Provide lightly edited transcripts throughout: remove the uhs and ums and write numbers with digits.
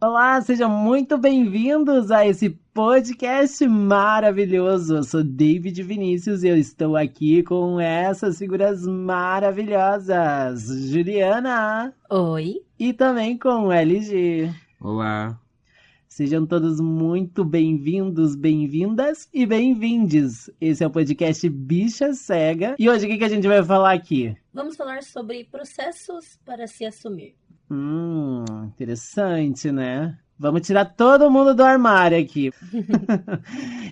Olá, sejam muito bem-vindos a esse podcast maravilhoso. Eu sou David Vinícius e eu estou aqui com essas figuras maravilhosas, Juliana Oi. e também com LG. Olá. Sejam todos muito bem-vindos, bem-vindas e bem-vindes. Esse é o podcast Bicha Cega. E hoje o que a gente vai falar aqui? Vamos falar sobre processos para se assumir. Interessante, né? Vamos tirar todo mundo do armário aqui.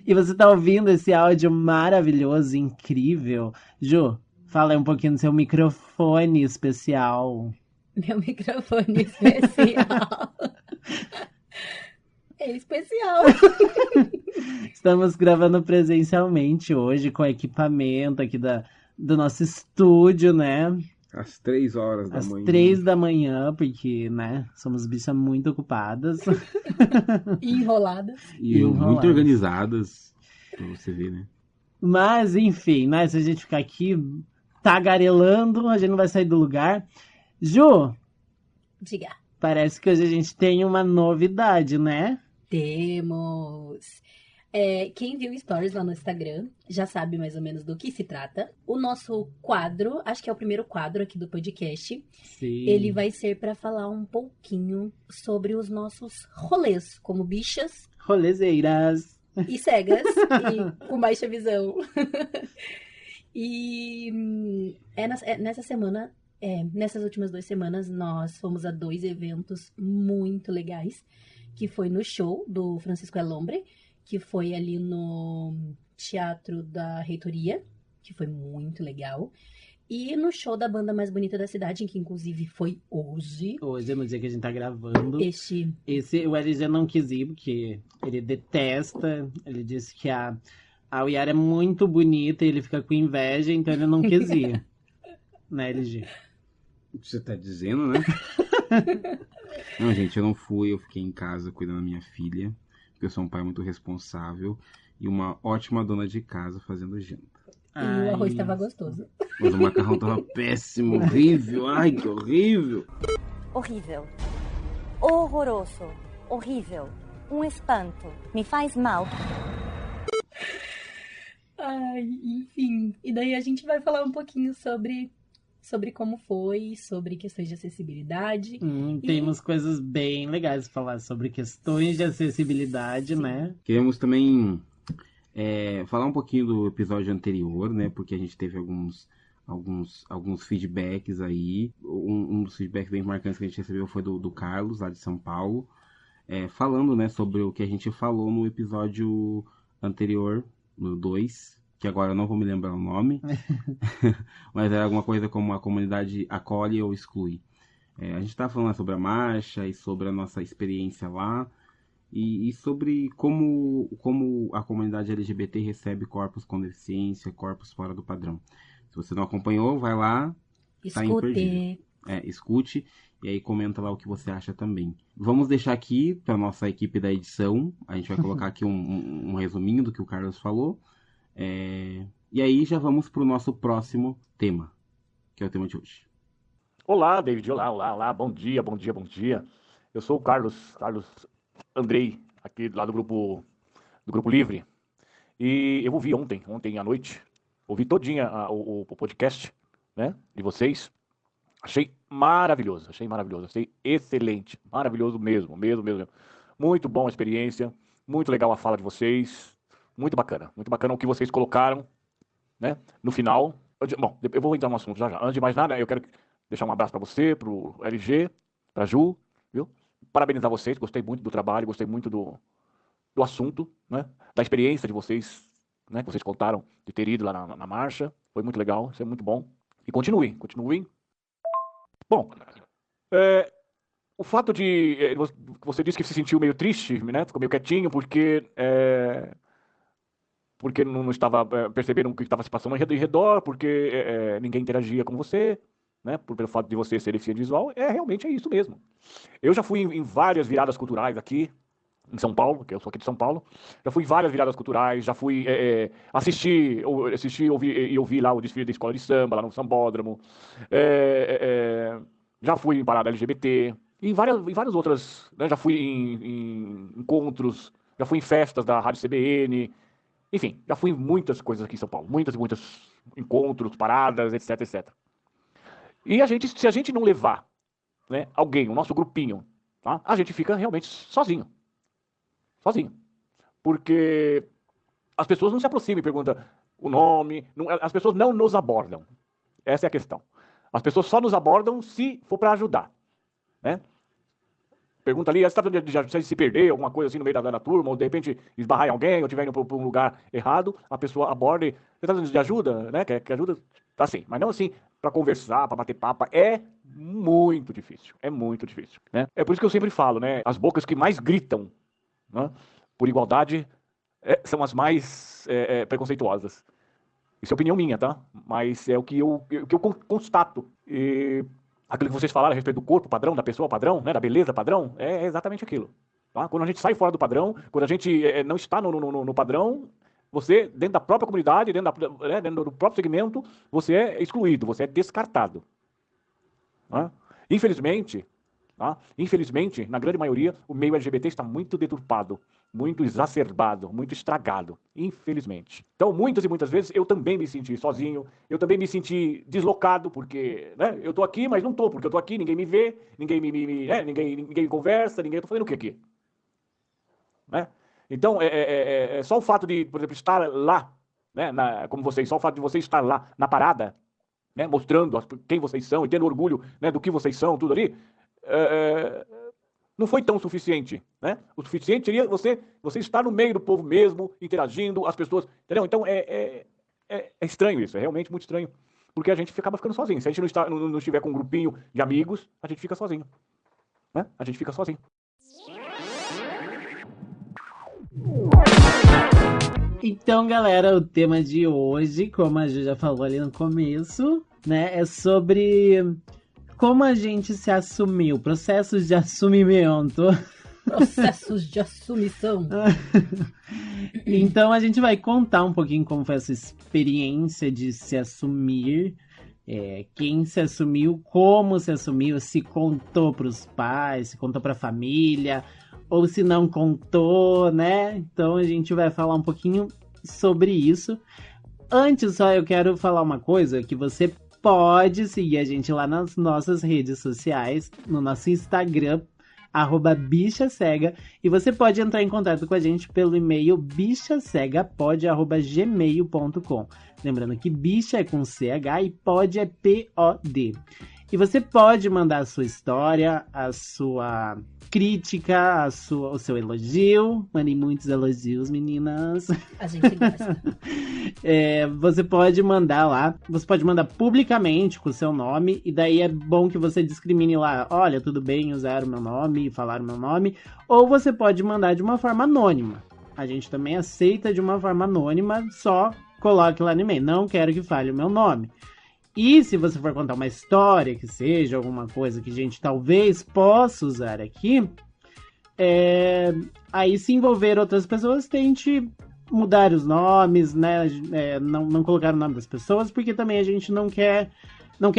E você tá ouvindo esse áudio maravilhoso, incrível. Ju, fala aí um pouquinho do seu microfone especial. Meu microfone especial. É especial. Estamos gravando presencialmente hoje com equipamento aqui do nosso estúdio, né? Às 3 horas da Às manhã. 3 da manhã, porque, né, somos bichas muito ocupadas. Enroladas. E Enroladas. muito organizadas, pra você ver, né? Mas, enfim, né, se a gente ficar aqui tagarelando, a gente não vai sair do lugar. Ju, Diga. parece que hoje a gente tem uma novidade, né? Temos. Quem viu stories lá no Instagram já sabe mais ou menos do que se trata. O nosso quadro, acho que é o primeiro quadro aqui do podcast, Sim. ele vai ser para falar um pouquinho sobre os nossos rolês como bichas Rolezeiras. e cegas e com baixa visão. E nessa semana, nessas últimas 2 semanas, nós fomos a 2 eventos muito legais, que foi no show do Francisco Elombre, que foi ali no Teatro da Reitoria, que foi muito legal, e no show da banda mais bonita da cidade, que inclusive foi hoje. Hoje é no dia que a gente tá gravando. Esse O LG não quis ir, porque ele detesta. Ele disse que a Yara é muito bonita e ele fica com inveja, então ele não quis ir. Né, LG? Você tá dizendo, né? Não, gente, eu não fui. Eu fiquei em casa cuidando da minha filha. Porque eu sou um pai muito responsável. E uma ótima dona de casa fazendo janta. e o arroz estava gostoso. Mas o macarrão tava péssimo, horrível. Ai, que horrível. Horrível. Horroroso. Horrível. Um espanto. Me faz mal. Ai, enfim. E daí a gente vai falar um pouquinho sobre como foi, sobre questões de acessibilidade. Temos coisas bem legais pra falar sobre questões de acessibilidade, né? Queremos também falar um pouquinho do episódio anterior, né? Porque a gente teve alguns feedbacks aí. Um dos feedbacks bem marcantes que a gente recebeu foi do Carlos, lá de São Paulo, falando, né, sobre o que a gente falou no episódio anterior, no 2, que agora eu não vou me lembrar o nome, mas era alguma coisa como a comunidade acolhe ou exclui. A gente estava falando sobre a marcha e sobre a nossa experiência lá, e sobre como a comunidade LGBT recebe corpos com deficiência, corpos fora do padrão. Se você não acompanhou, vai lá, tá imperdível. Escute e aí comenta lá o que você acha também. Vamos deixar aqui para nossa equipe da edição, a gente vai colocar aqui um resuminho do que o Carlos falou. E aí já vamos para o nosso próximo tema, que é o tema de hoje. Olá, David. Olá. Bom dia. Eu sou o Carlos Andrei, aqui lá do Grupo Livre. E eu ouvi ontem à noite, ouvi todinha o podcast, né, de vocês. Achei maravilhoso, achei excelente, maravilhoso mesmo. Muito bom a experiência, muito legal a fala de vocês, muito bacana o que vocês colocaram, né, no final. Bom, eu vou entrar no assunto já. Antes de mais nada, eu quero deixar um abraço para você, para o LG, para a Ju, viu? Parabenizar vocês, gostei muito do trabalho, gostei muito do assunto, né, da experiência de vocês, né, que vocês contaram de ter ido lá na marcha, foi muito legal, isso é muito bom. E continuem. Bom, o fato de você disse que se sentiu meio triste, né? Ficou meio quietinho porque não estava percebendo o que estava se passando em redor, porque ninguém interagia com você, né? Pelo fato de você ser deficiente visual, realmente é isso mesmo. Eu já fui em várias viradas culturais aqui em São Paulo, que eu sou aqui de São Paulo. Já fui em várias viradas culturais, já fui assistir, ouvir lá o desfile da escola de samba, lá no Sambódromo. Já fui em parada LGBT. E em várias outras, né? Já fui em encontros, já fui em festas da Rádio CBN, enfim, já fui em muitas coisas aqui em São Paulo, muitas e muitas encontros, paradas, etc, etc. E se a gente não levar, né, alguém, o nosso grupinho, tá? A gente fica realmente sozinho. Sozinho. Porque as pessoas não se aproximam e perguntam o nome, as pessoas não nos abordam. Essa é a questão. As pessoas só nos abordam se for para ajudar, né? Pergunta ali, você está precisando de se perder, alguma coisa assim no meio da turma, ou de repente esbarrar em alguém, ou estiver indo para um lugar errado, a pessoa aborda e, você está precisando de ajuda, né? Quer ajuda? Tá sim, mas não assim, para conversar, para bater papo, é muito difícil, né? É por isso que eu sempre falo, né? As bocas que mais gritam, né, por igualdade são as mais preconceituosas. Isso é opinião minha, tá? Mas é o que eu constato. E aquilo que vocês falaram a respeito do corpo padrão, da pessoa padrão, né, da beleza padrão, é exatamente aquilo. Tá? Quando a gente sai fora do padrão, quando a gente não está no padrão, você, dentro da própria comunidade, dentro do próprio segmento, você é excluído, você é descartado. Tá? Infelizmente, tá? Infelizmente, na grande maioria, o meio LGBT está muito deturpado, muito exacerbado, muito estragado, infelizmente. Então, muitas e muitas vezes, eu também me senti sozinho, eu também me senti deslocado, porque, né, eu estou aqui, mas não estou, porque eu estou aqui, ninguém me vê, ninguém ninguém conversa, eu estou fazendo o que aqui? Né? Então, só o fato de, por exemplo, estar lá, né, como vocês, só o fato de você estar lá na parada, né, mostrando quem vocês são e tendo orgulho, né, do que vocês são, tudo ali, não foi tão suficiente, né? O suficiente seria você estar no meio do povo mesmo, interagindo, as pessoas, entendeu? Então é estranho isso, é realmente muito estranho, porque a gente acaba ficando sozinho. Se a gente não estiver com um grupinho de amigos, a gente fica sozinho, né? A gente fica sozinho. Então, galera, o tema de hoje, como a Ju já falou ali no começo, né, é sobre como a gente se assumiu, processos de assumimento. Processos de assumição. Então a gente vai contar um pouquinho como foi essa experiência de se assumir, quem se assumiu, como se assumiu, se contou para os pais, se contou para a família, ou se não contou, né? Então a gente vai falar um pouquinho sobre isso. Antes só eu quero falar uma coisa, que você pode seguir a gente lá nas nossas redes sociais, no nosso Instagram, @bichacega, e você pode entrar em contato com a gente pelo e-mail bichacegapod@gmail.com. Lembrando que bicha é com CH e pod é POD. E você pode mandar a sua história, a sua crítica, o seu elogio. Mandem muitos elogios, meninas. A gente gosta. Você pode mandar lá, você pode mandar publicamente com o seu nome, e daí é bom que você discrimine lá, olha, tudo bem usar o meu nome, falar o meu nome, ou você pode mandar de uma forma anônima. A gente também aceita de uma forma anônima, só coloque lá no e-mail, não quero que fale o meu nome. E se você for contar uma história, que seja alguma coisa que a gente talvez possa usar aqui, aí se envolver outras pessoas, tente mudar os nomes, né? Não colocar o nome das pessoas, porque também a gente não quer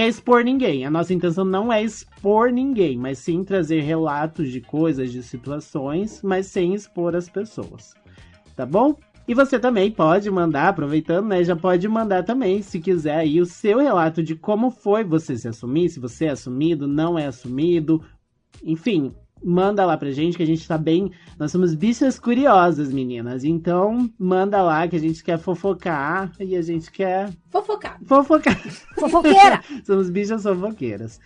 expor ninguém. A nossa intenção não é expor ninguém, mas sim trazer relatos de coisas, de situações, mas sem expor as pessoas. Tá bom? E você também pode mandar, aproveitando, né? Já pode mandar também, se quiser, aí o seu relato de como foi você se assumir, se você é assumido, não é assumido, enfim, manda lá pra gente, que a gente tá bem... Nós somos bichas curiosas, meninas, então manda lá que a gente quer fofocar e a gente quer... Fofocar. Fofoqueira! Somos bichas fofoqueiras.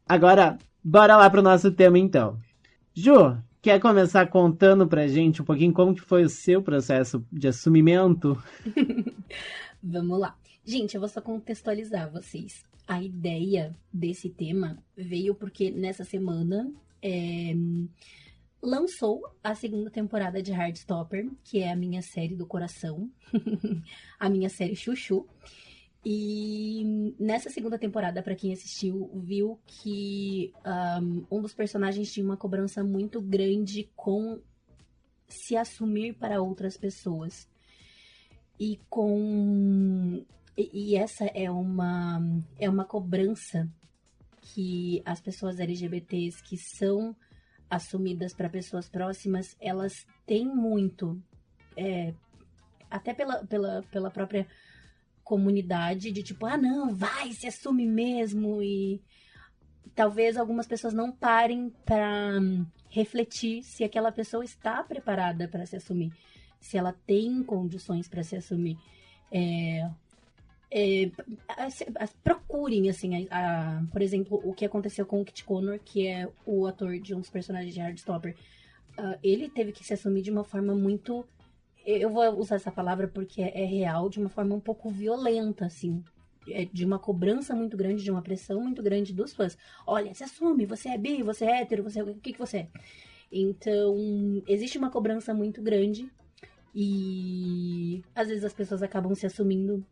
Agora, bora lá pro nosso tema, então. Ju, quer começar contando pra gente um pouquinho como que foi o seu processo de assumimento? Vamos lá. Gente, eu vou só contextualizar vocês. A ideia desse tema veio porque nessa semana lançou a segunda temporada de Heartstopper, que é a minha série do coração, a minha série Chuchu. E nessa segunda temporada, pra quem assistiu, viu que um dos personagens tinha uma cobrança muito grande com se assumir para outras pessoas. E essa é uma cobrança que as pessoas LGBTs que são assumidas para pessoas próximas, elas têm muito, até pela própria comunidade, de tipo, não, vai, se assume mesmo, e talvez algumas pessoas não parem para refletir se aquela pessoa está preparada para se assumir, se ela tem condições para se assumir. Procurem, assim, por exemplo, o que aconteceu com o Kit Connor, que é o ator de um dos personagens de Heartstopper. Ele teve que se assumir de uma forma muito... Eu vou usar essa palavra porque é real, de uma forma um pouco violenta, assim. De uma cobrança muito grande, de uma pressão muito grande dos fãs. Olha, se assume, você é bi, você é hétero, o que você é? Então, existe uma cobrança muito grande e às vezes as pessoas acabam se assumindo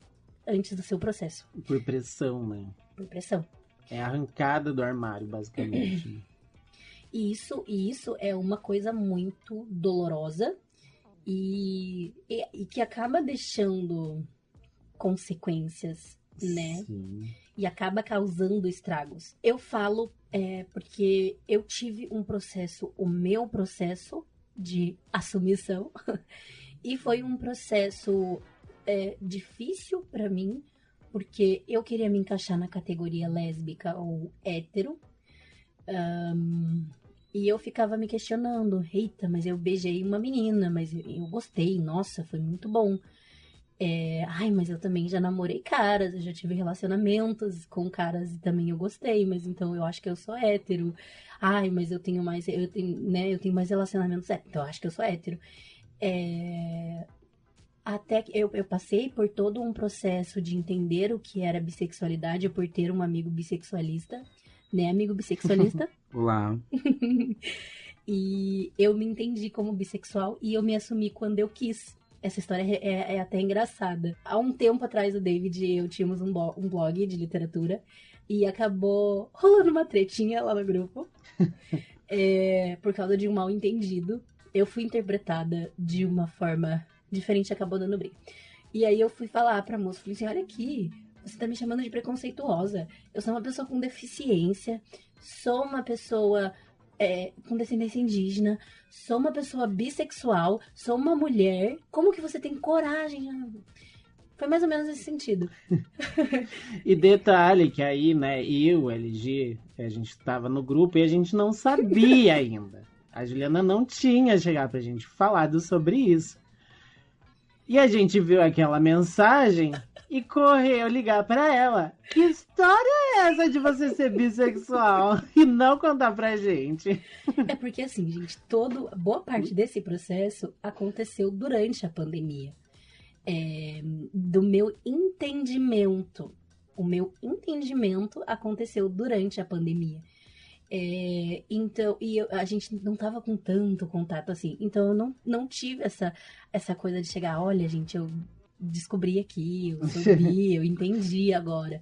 antes do seu processo. Por pressão, né? Por pressão. É arrancada do armário, basicamente. E isso é uma coisa muito dolorosa e que acaba deixando consequências, né? Sim. E acaba causando estragos. Eu falo porque eu tive o meu processo de assumição, e foi um processo difícil pra mim, porque eu queria me encaixar na categoria lésbica ou hétero, e eu ficava me questionando, eita, mas eu beijei uma menina, mas eu gostei, nossa, foi muito bom. Mas eu também já namorei caras, eu já tive relacionamentos com caras e também eu gostei, mas então eu acho que eu sou hétero. Mas eu tenho mais relacionamentos héteros, então eu acho que eu sou hétero. Até que eu passei por todo um processo de entender o que era bissexualidade por ter um amigo bissexualista, né, amigo bissexualista? Olá. E eu me entendi como bissexual e eu me assumi quando eu quis. Essa história é até engraçada. Há um tempo atrás, o David e eu tínhamos um blog de literatura e acabou rolando uma tretinha lá no grupo por causa de um mal entendido. Eu fui interpretada de uma forma diferente, acabou dando briga. E aí eu fui falar pra moça, falei assim, olha aqui, você tá me chamando de preconceituosa. Eu sou uma pessoa com deficiência, sou uma pessoa com descendência indígena, sou uma pessoa bissexual, sou uma mulher. Como que você tem coragem? Foi mais ou menos nesse sentido. E detalhe que aí, né, eu, LG, a gente tava no grupo e a gente não sabia ainda. A Juliana não tinha chegado pra gente falar sobre isso. E a gente viu aquela mensagem e correu ligar pra ela. Que história é essa de você ser bissexual e não contar pra gente? É porque assim, gente, boa parte desse processo aconteceu durante a pandemia. Do meu entendimento. O meu entendimento aconteceu durante a pandemia. Então, a gente não tava com tanto contato assim. Então, eu não tive essa coisa de chegar, olha, gente, eu descobri aqui, eu sou bi, eu entendi agora.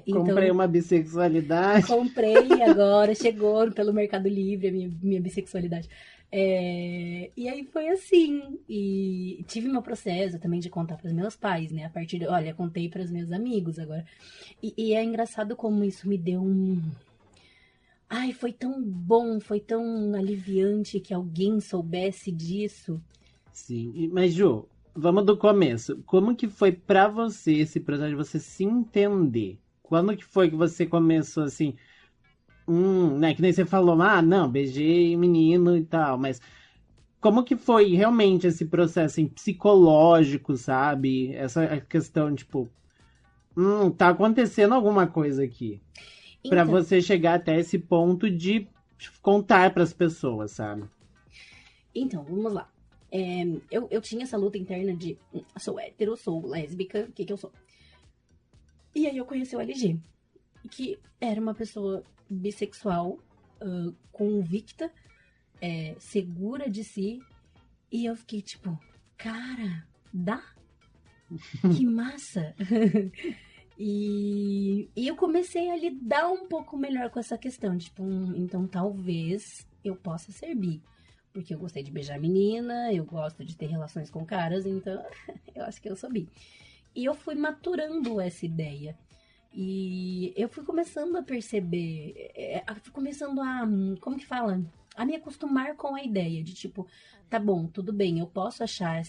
Então, comprei uma bissexualidade. Comprei agora, chegou pelo Mercado Livre a minha bissexualidade. E aí foi assim. E tive meu processo também de contar para os meus pais, né? Olha, contei para os meus amigos agora. E é engraçado como isso me deu foi tão bom, foi tão aliviante que alguém soubesse disso. Sim, mas Ju, vamos do começo. Como que foi pra você esse processo de você se entender? Quando que foi que você começou assim, né, que nem você falou, não, beijei menino e tal, mas como que foi realmente esse processo assim, psicológico, sabe? Essa questão, tipo, tá acontecendo alguma coisa aqui. Pra você chegar até esse ponto de contar pras pessoas, sabe? Então, vamos lá. Eu tinha essa luta interna de sou hétero, sou lésbica, o que eu sou? E aí eu conheci o LG, que era uma pessoa bissexual, convicta, segura de si, e eu fiquei tipo, cara, dá? Que massa! E eu comecei a lidar um pouco melhor com essa questão, tipo, então talvez eu possa ser bi. Porque eu gostei de beijar menina, eu gosto de ter relações com caras, então eu acho que eu sou bi. E eu fui maturando essa ideia. E eu fui começando a perceber, fui começando a, como que fala? A me acostumar com a ideia de tipo, tá bom, tudo bem, eu posso achar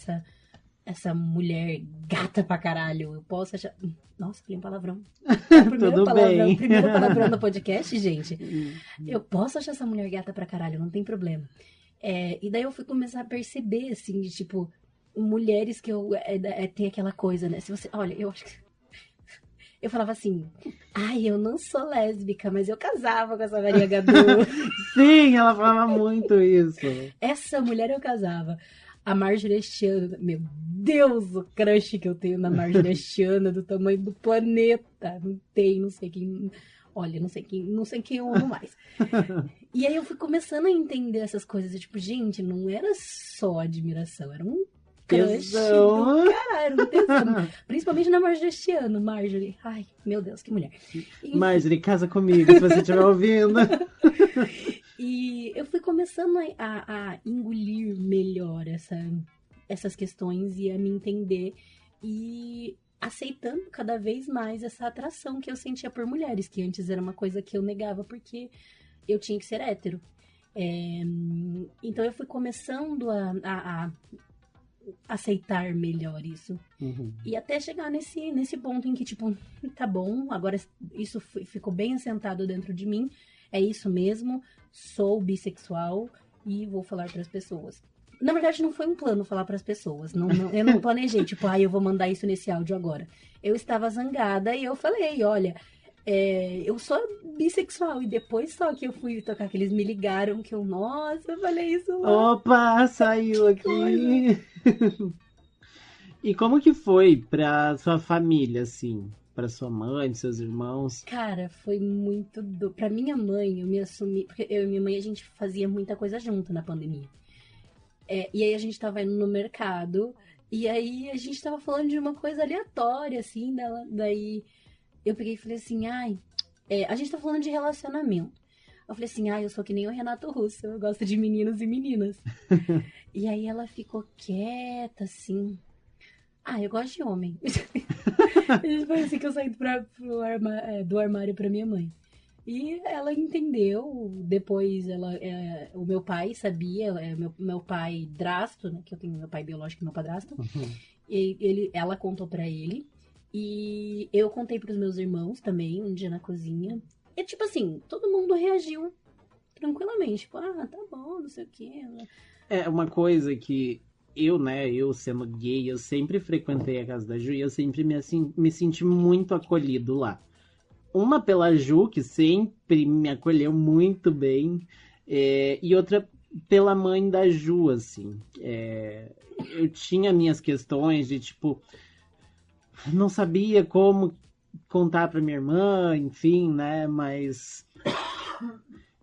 essa mulher gata pra caralho, eu posso achar... Nossa, falei um palavrão. Tudo bem. Primeiro palavrão do podcast, gente. Eu posso achar essa mulher gata pra caralho, não tem problema. E daí eu fui começar a perceber, assim, de tipo, mulheres que tem aquela coisa, né? Se você, olha, eu acho que... Eu falava assim, ai, eu não sou lésbica, mas eu casava com essa Maria Gadu. Sim, ela falava muito isso. Essa mulher eu casava. A Marjorie Este Ano, meu Deus, o crush que eu tenho na Marjorie Este Ano, do tamanho do planeta. Não sei quem... Olha, não sei quem eu amo mais. E aí eu fui começando a entender essas coisas. Tipo, gente, não era só admiração, era um crush do caralho, um tesão. Principalmente na Marjorie Este Ano. Marjorie, ai, meu Deus, que mulher. Enfim. Marjorie, casa comigo, se você estiver ouvindo. E eu fui começando a engolir melhor essas questões e a me entender e aceitando cada vez mais essa atração que eu sentia por mulheres, que antes era uma coisa que eu negava porque eu tinha que ser hétero. Então eu fui começando a aceitar melhor isso. Uhum. E até chegar nesse ponto em que, tipo, tá bom, agora isso ficou bem assentado dentro de mim, é isso mesmo, sou bissexual e vou falar pras pessoas. Na verdade, não foi um plano falar pras pessoas. Eu não planejei, tipo, eu vou mandar isso nesse áudio agora. Eu estava zangada e eu falei, olha, eu sou bissexual. E depois só que eu fui tocar, que eles me ligaram, que nossa, eu falei isso lá. Opa, saiu aqui. E como que foi pra sua família, assim? Pra sua mãe, seus irmãos? Cara, foi muito Pra minha mãe, eu me assumi... Porque eu e minha mãe, a gente fazia muita coisa junto na pandemia. E aí a gente tava indo no mercado, e aí a gente tava falando de uma coisa aleatória, assim, daí eu peguei e falei assim, a gente tá falando de relacionamento. Eu falei assim, eu sou que nem o Renato Russo, eu gosto de meninos e meninas. E aí ela ficou quieta, assim... eu gosto de homem. Foi assim que eu saí do armário pra minha mãe. E ela entendeu. Depois o meu pai sabia, meu pai drasto, né? Que eu tenho meu pai biológico e meu padrasto. Uhum. E ela contou pra ele. E eu contei pros meus irmãos também, um dia na cozinha. E tipo assim, todo mundo reagiu tranquilamente. Tipo, tá bom, não sei o quê. É uma coisa que eu sendo gay, eu sempre frequentei a casa da Ju e eu sempre me senti muito acolhido lá. Uma pela Ju, que sempre me acolheu muito bem, e outra pela mãe da Ju, assim. Eu tinha minhas questões de, tipo, não sabia como contar pra minha irmã, enfim, né, mas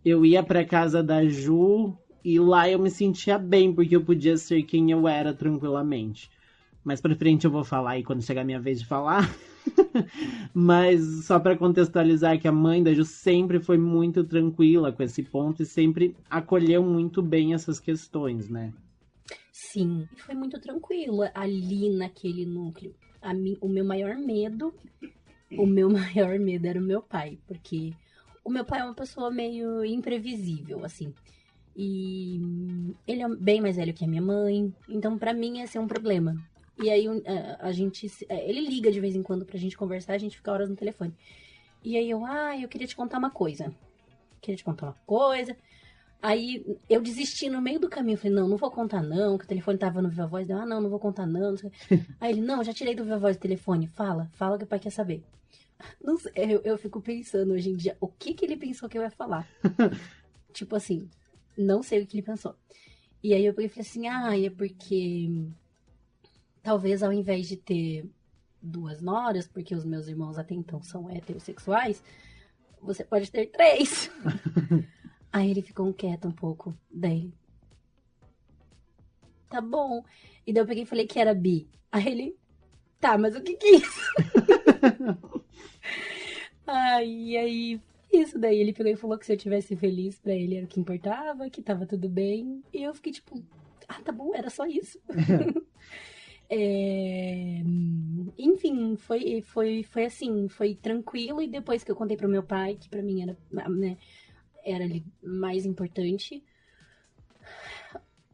eu ia pra casa da Ju... E lá eu me sentia bem, porque eu podia ser quem eu era tranquilamente. Mais pra frente eu vou falar aí quando chegar a minha vez de falar. Mas só pra contextualizar que a mãe da Ju sempre foi muito tranquila com esse ponto e sempre acolheu muito bem essas questões, né? Sim, foi muito tranquilo ali naquele núcleo. O meu maior medo era o meu pai, porque o meu pai é uma pessoa meio imprevisível, assim. E ele é bem mais velho que a minha mãe, então pra mim esse é um problema. E aí ele liga de vez em quando pra gente conversar, a gente fica horas no telefone. E aí eu queria te contar uma coisa. Aí eu desisti no meio do caminho, falei, não vou contar não, que o telefone tava no Viva Voz. Não vou contar não. Aí ele, já tirei do Viva Voz o telefone, fala que o pai quer saber. Não sei, eu fico pensando hoje em dia, o que ele pensou que eu ia falar? Tipo assim... Não sei o que ele pensou. E aí eu peguei e falei assim, é porque talvez ao invés de ter 2 noras, porque os meus irmãos até então são heterossexuais, você pode ter 3. Aí ele ficou quieto um pouco. Daí, tá bom. E daí eu peguei e falei que era bi. Aí ele, tá, mas o que é isso? E aí... Isso daí, ele pegou e falou que se eu tivesse feliz pra ele era o que importava, que tava tudo bem. E eu fiquei tipo, tá bom, era só isso. Enfim, foi assim, foi tranquilo. E depois que eu contei pro meu pai, que pra mim era, né, era ali mais importante,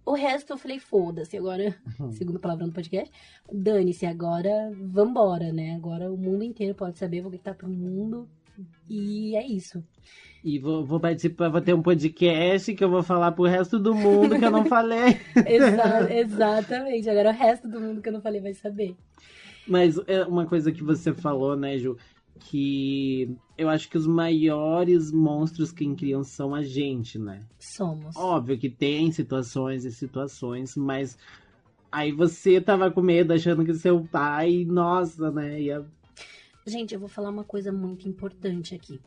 o resto eu falei, foda-se, agora, segundo palavrão do podcast, dane-se, agora vambora, né? Agora o mundo inteiro pode saber, vou gritar pro mundo, e é isso. E vou participar, vou ter um podcast que eu vou falar pro resto do mundo que eu não falei. Exatamente, agora o resto do mundo que eu não falei vai saber. Mas é uma coisa que você falou, né, Ju, que eu acho que os maiores monstros quem criam são a gente, né? Somos. Óbvio que tem situações e situações, mas aí você tava com medo, achando que seu pai, nossa, né, ia... Gente, eu vou falar uma coisa muito importante aqui.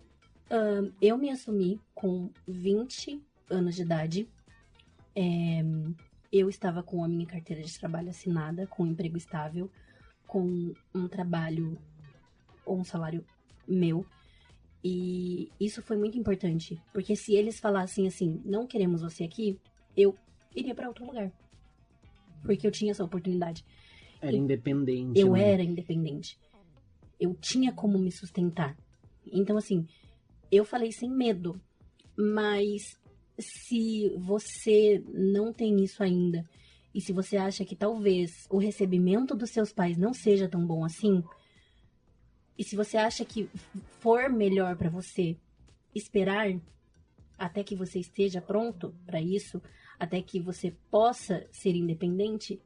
Eu me assumi com 20 anos de idade. Eu estava com a minha carteira de trabalho assinada, com um emprego estável, com um trabalho ou um salário meu. E isso foi muito importante, porque se eles falassem assim, não queremos você aqui, eu iria para outro lugar. Porque eu tinha essa oportunidade. Era independente. Eu né? era independente. Eu tinha como me sustentar. Então, assim, eu falei sem medo. Mas se você não tem isso ainda, e se você acha que talvez o recebimento dos seus pais não seja tão bom assim, e se você acha que for melhor para você esperar até que você esteja pronto para isso, até que você possa ser independente,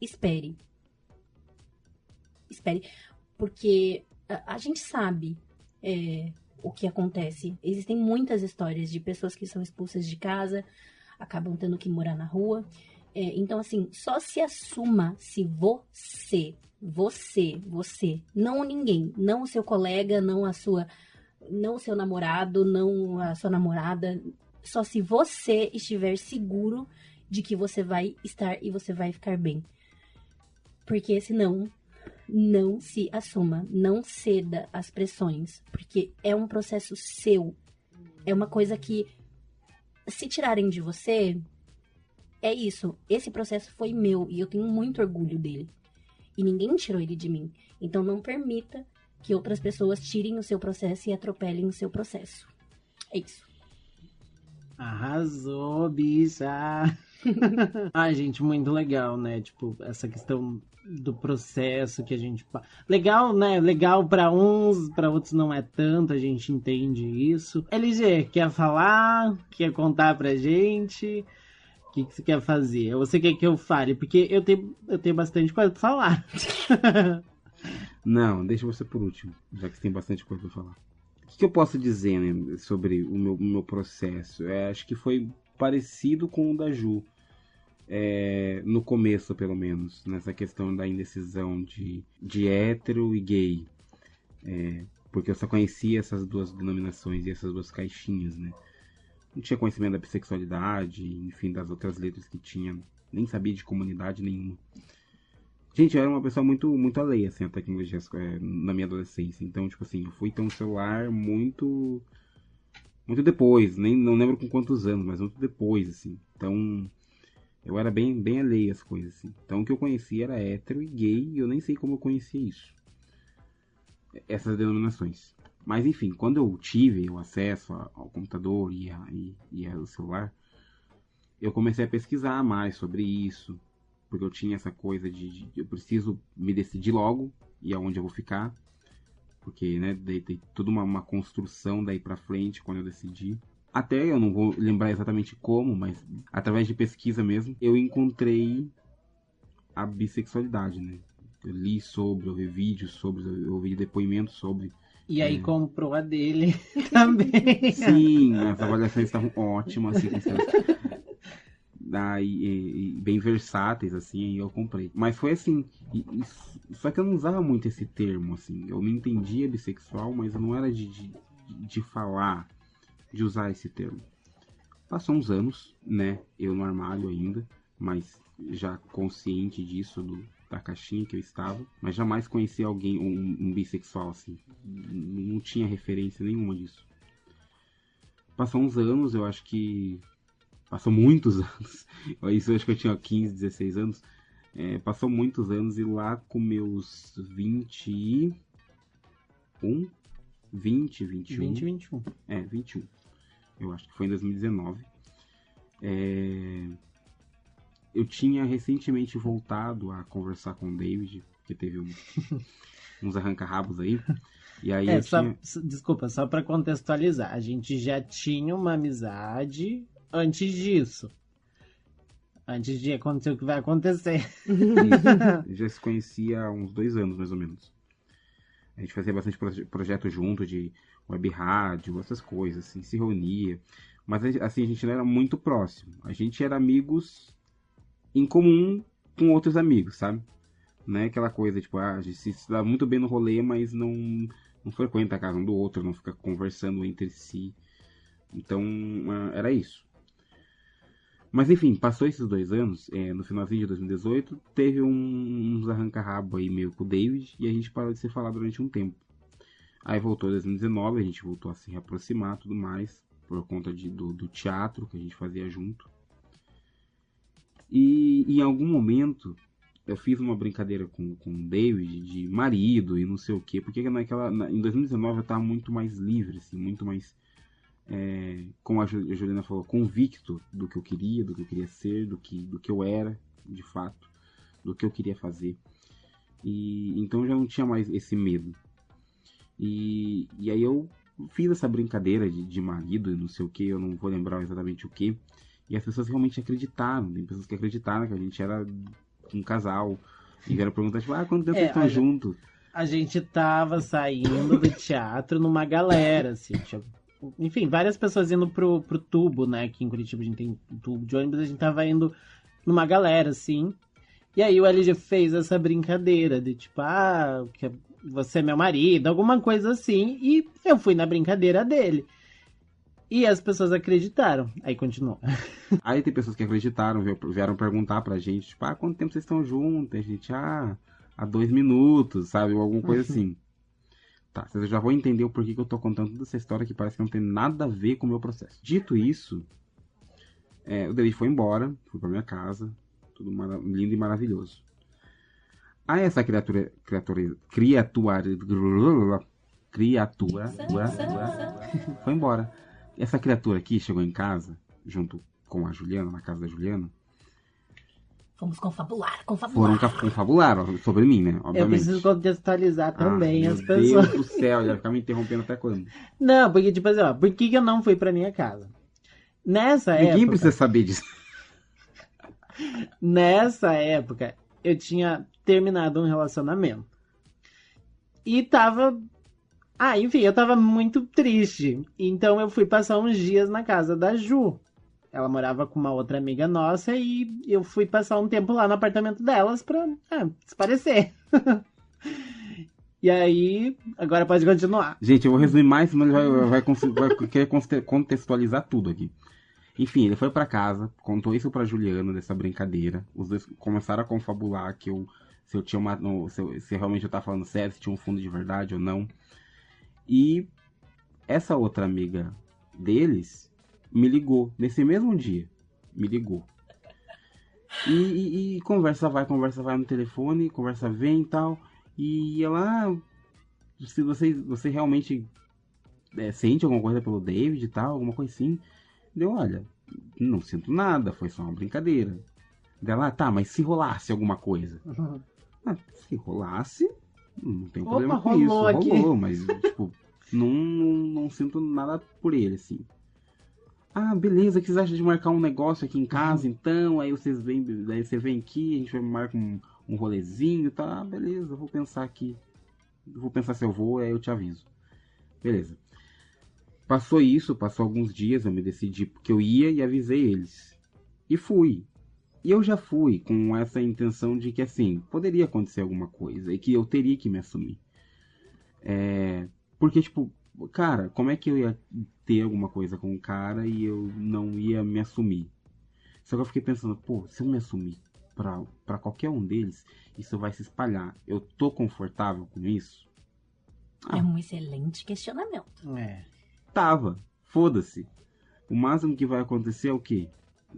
espere. Espere, porque a gente sabe o que acontece. Existem muitas histórias de pessoas que são expulsas de casa, acabam tendo que morar na rua. Então, assim, só se assuma se você, não ninguém, não o seu colega, não o seu namorado, não a sua namorada, só se você estiver seguro de que você vai estar e você vai ficar bem. Porque senão, não se assuma, não ceda às pressões, porque é um processo seu, é uma coisa que, se tirarem de você, é isso, esse processo foi meu e eu tenho muito orgulho dele. E ninguém tirou ele de mim. Então não permita que outras pessoas tirem o seu processo e atropelem o seu processo. É isso. Arrasou, bicha! Ai, gente, muito legal, né? Tipo, essa questão do processo que a gente... Legal, né? Legal pra uns, pra outros não é tanto, a gente entende isso. LG, quer falar? Quer contar pra gente? O que você quer fazer? Ou você quer que eu fale? Porque eu tenho bastante coisa pra falar. Não, deixa você por último, já que você tem bastante coisa pra falar. O que eu posso dizer, né, sobre o meu processo? Acho que foi parecido com o da Ju. No começo, pelo menos, nessa questão da indecisão de hétero e gay. Porque eu só conhecia essas duas denominações e essas duas caixinhas, né? Não tinha conhecimento da bissexualidade, enfim, das outras letras que tinha. Nem sabia de comunidade nenhuma. Gente, eu era uma pessoa muito, muito alheia, assim, à tecnologia na minha adolescência. Então, tipo assim, eu fui ter um celular muito depois. Não lembro com quantos anos, mas muito depois, assim. Então, eu era bem, bem alheio às coisas, assim. Então, o que eu conhecia era hétero e gay, e eu nem sei como eu conhecia isso. Essas denominações. Mas, enfim, quando eu tive o acesso ao computador e ao celular, eu comecei a pesquisar mais sobre isso. Porque eu tinha essa coisa de eu preciso me decidir logo e aonde eu vou ficar. Porque, né, tem toda uma construção daí pra frente quando eu decidi. Até eu não vou lembrar exatamente como, mas através de pesquisa mesmo, eu encontrei a bissexualidade, né? Eu li sobre, eu vi vídeos sobre, eu vi depoimentos sobre. E aí comprou a dele também. Sim, as avaliações estavam ótimas, assim, e bem versáteis, assim, e eu comprei. Mas foi assim, só que eu não usava muito esse termo, assim. Eu me entendia bissexual, mas eu não era de falar, de usar esse termo. Passou uns anos, né, eu no armário ainda, mas já consciente disso, da caixinha que eu estava, mas jamais conheci alguém, um bissexual, assim. Não tinha referência nenhuma disso. Passou uns anos, eu acho que... Passou muitos anos. Isso eu acho que eu tinha 15, 16 anos. Passou muitos anos e lá com meus 21, 20, 21. 20 e 21. 21. Eu acho que foi em 2019. Eu tinha recentemente voltado a conversar com o David, porque teve uns arranca-rabos aí. E aí Desculpa, só pra contextualizar. A gente já tinha uma amizade antes disso. Antes de acontecer o que vai acontecer. Isso. Já se conhecia há uns 2 anos, mais ou menos. A gente fazia bastante projeto junto, de web rádio, essas coisas, assim, se reunia. Mas, assim, a gente não era muito próximo. A gente era amigos em comum com outros amigos, sabe? Não é aquela coisa, tipo, a gente se dá muito bem no rolê, mas não frequenta a casa um do outro, não fica conversando entre si. Então, era isso. Mas enfim, passou esses 2 anos, no finalzinho de 2018, teve uns arranca-rabo aí meio com o David, e a gente parou de se falar durante um tempo. Aí voltou em 2019, a gente voltou a se reaproximar e tudo mais, por conta do teatro que a gente fazia junto. E em algum momento, eu fiz uma brincadeira com o David de marido e não sei o quê, porque em 2019 eu estava muito mais livre, assim, muito mais... como a Juliana falou, convicto do que eu queria ser, do que eu era, de fato, do que eu queria fazer. E então eu já não tinha mais esse medo. E aí eu fiz essa brincadeira de marido e não sei o que, eu não vou lembrar exatamente o que. E as pessoas realmente acreditaram, tem pessoas que acreditaram que a gente era um casal. E vieram perguntar, tipo, quanto tempo vocês estão juntos? A gente tava saindo do teatro numa galera, assim, enfim, várias pessoas indo pro tubo, né? Aqui em Curitiba a gente tem tubo de ônibus, a gente tava indo numa galera, assim. E aí o LG fez essa brincadeira de tipo, que você é meu marido, alguma coisa assim. E eu fui na brincadeira dele. E as pessoas acreditaram. Aí continuou. Aí tem pessoas que acreditaram, vieram perguntar pra gente, tipo, quanto tempo vocês estão juntos? A gente, há 2 minutos, sabe? Ou alguma coisa assim. Tá, vocês já vão entender o porquê que eu tô contando toda essa história que parece que não tem nada a ver com o meu processo. Dito isso, o David foi embora, fui pra minha casa, tudo lindo e maravilhoso. Aí essa criatura foi embora. Essa criatura aqui chegou em casa, junto com a Juliana, na casa da Juliana. Fomos confabularam sobre mim, né? Obviamente. Eu preciso contextualizar também as pessoas. Meu Deus do céu, já ficar me interrompendo até quando? Não, porque tipo assim, por que eu não fui pra minha casa? Ninguém precisa saber disso. Nessa época, eu tinha terminado um relacionamento. E tava... enfim, eu tava muito triste. Então eu fui passar uns dias na casa da Ju. Ela morava com uma outra amiga nossa e eu fui passar um tempo lá no apartamento delas pra desaparecer. E aí, agora pode continuar. Gente, eu vou resumir mais, senão ele vai querer contextualizar tudo aqui. Enfim, ele foi pra casa, contou isso pra Juliana, dessa brincadeira. Os dois começaram a confabular que se realmente eu tava falando sério, se tinha um fundo de verdade ou não. E essa outra amiga deles me ligou, nesse mesmo dia, me ligou. E conversa vai no telefone, conversa vem e tal. E ela, se você realmente sente alguma coisa pelo David e tal, alguma coisa assim. Deu, olha, não sinto nada, foi só uma brincadeira. Dela, tá, mas se rolasse alguma coisa? Uhum. Se rolasse, não tem problema com isso. Aqui. Rolou, mas, tipo, não sinto nada por ele, assim. Beleza, o que vocês acham de marcar um negócio aqui em casa, então? Aí você vem aqui, a gente vai marcar um rolezinho, tá? Beleza, eu vou pensar aqui. Eu vou pensar se eu vou, aí eu te aviso. Beleza. Passou alguns dias, eu me decidi que eu ia e avisei eles. E fui. E eu já fui com essa intenção de que, assim, poderia acontecer alguma coisa e que eu teria que me assumir. Porque, tipo, cara, como é que eu ia ter alguma coisa com o cara e eu não ia me assumir? Só que eu fiquei pensando, se eu me assumir pra qualquer um deles, isso vai se espalhar. Eu tô confortável com isso? É um excelente questionamento. Tava. Foda-se. O máximo que vai acontecer é o quê?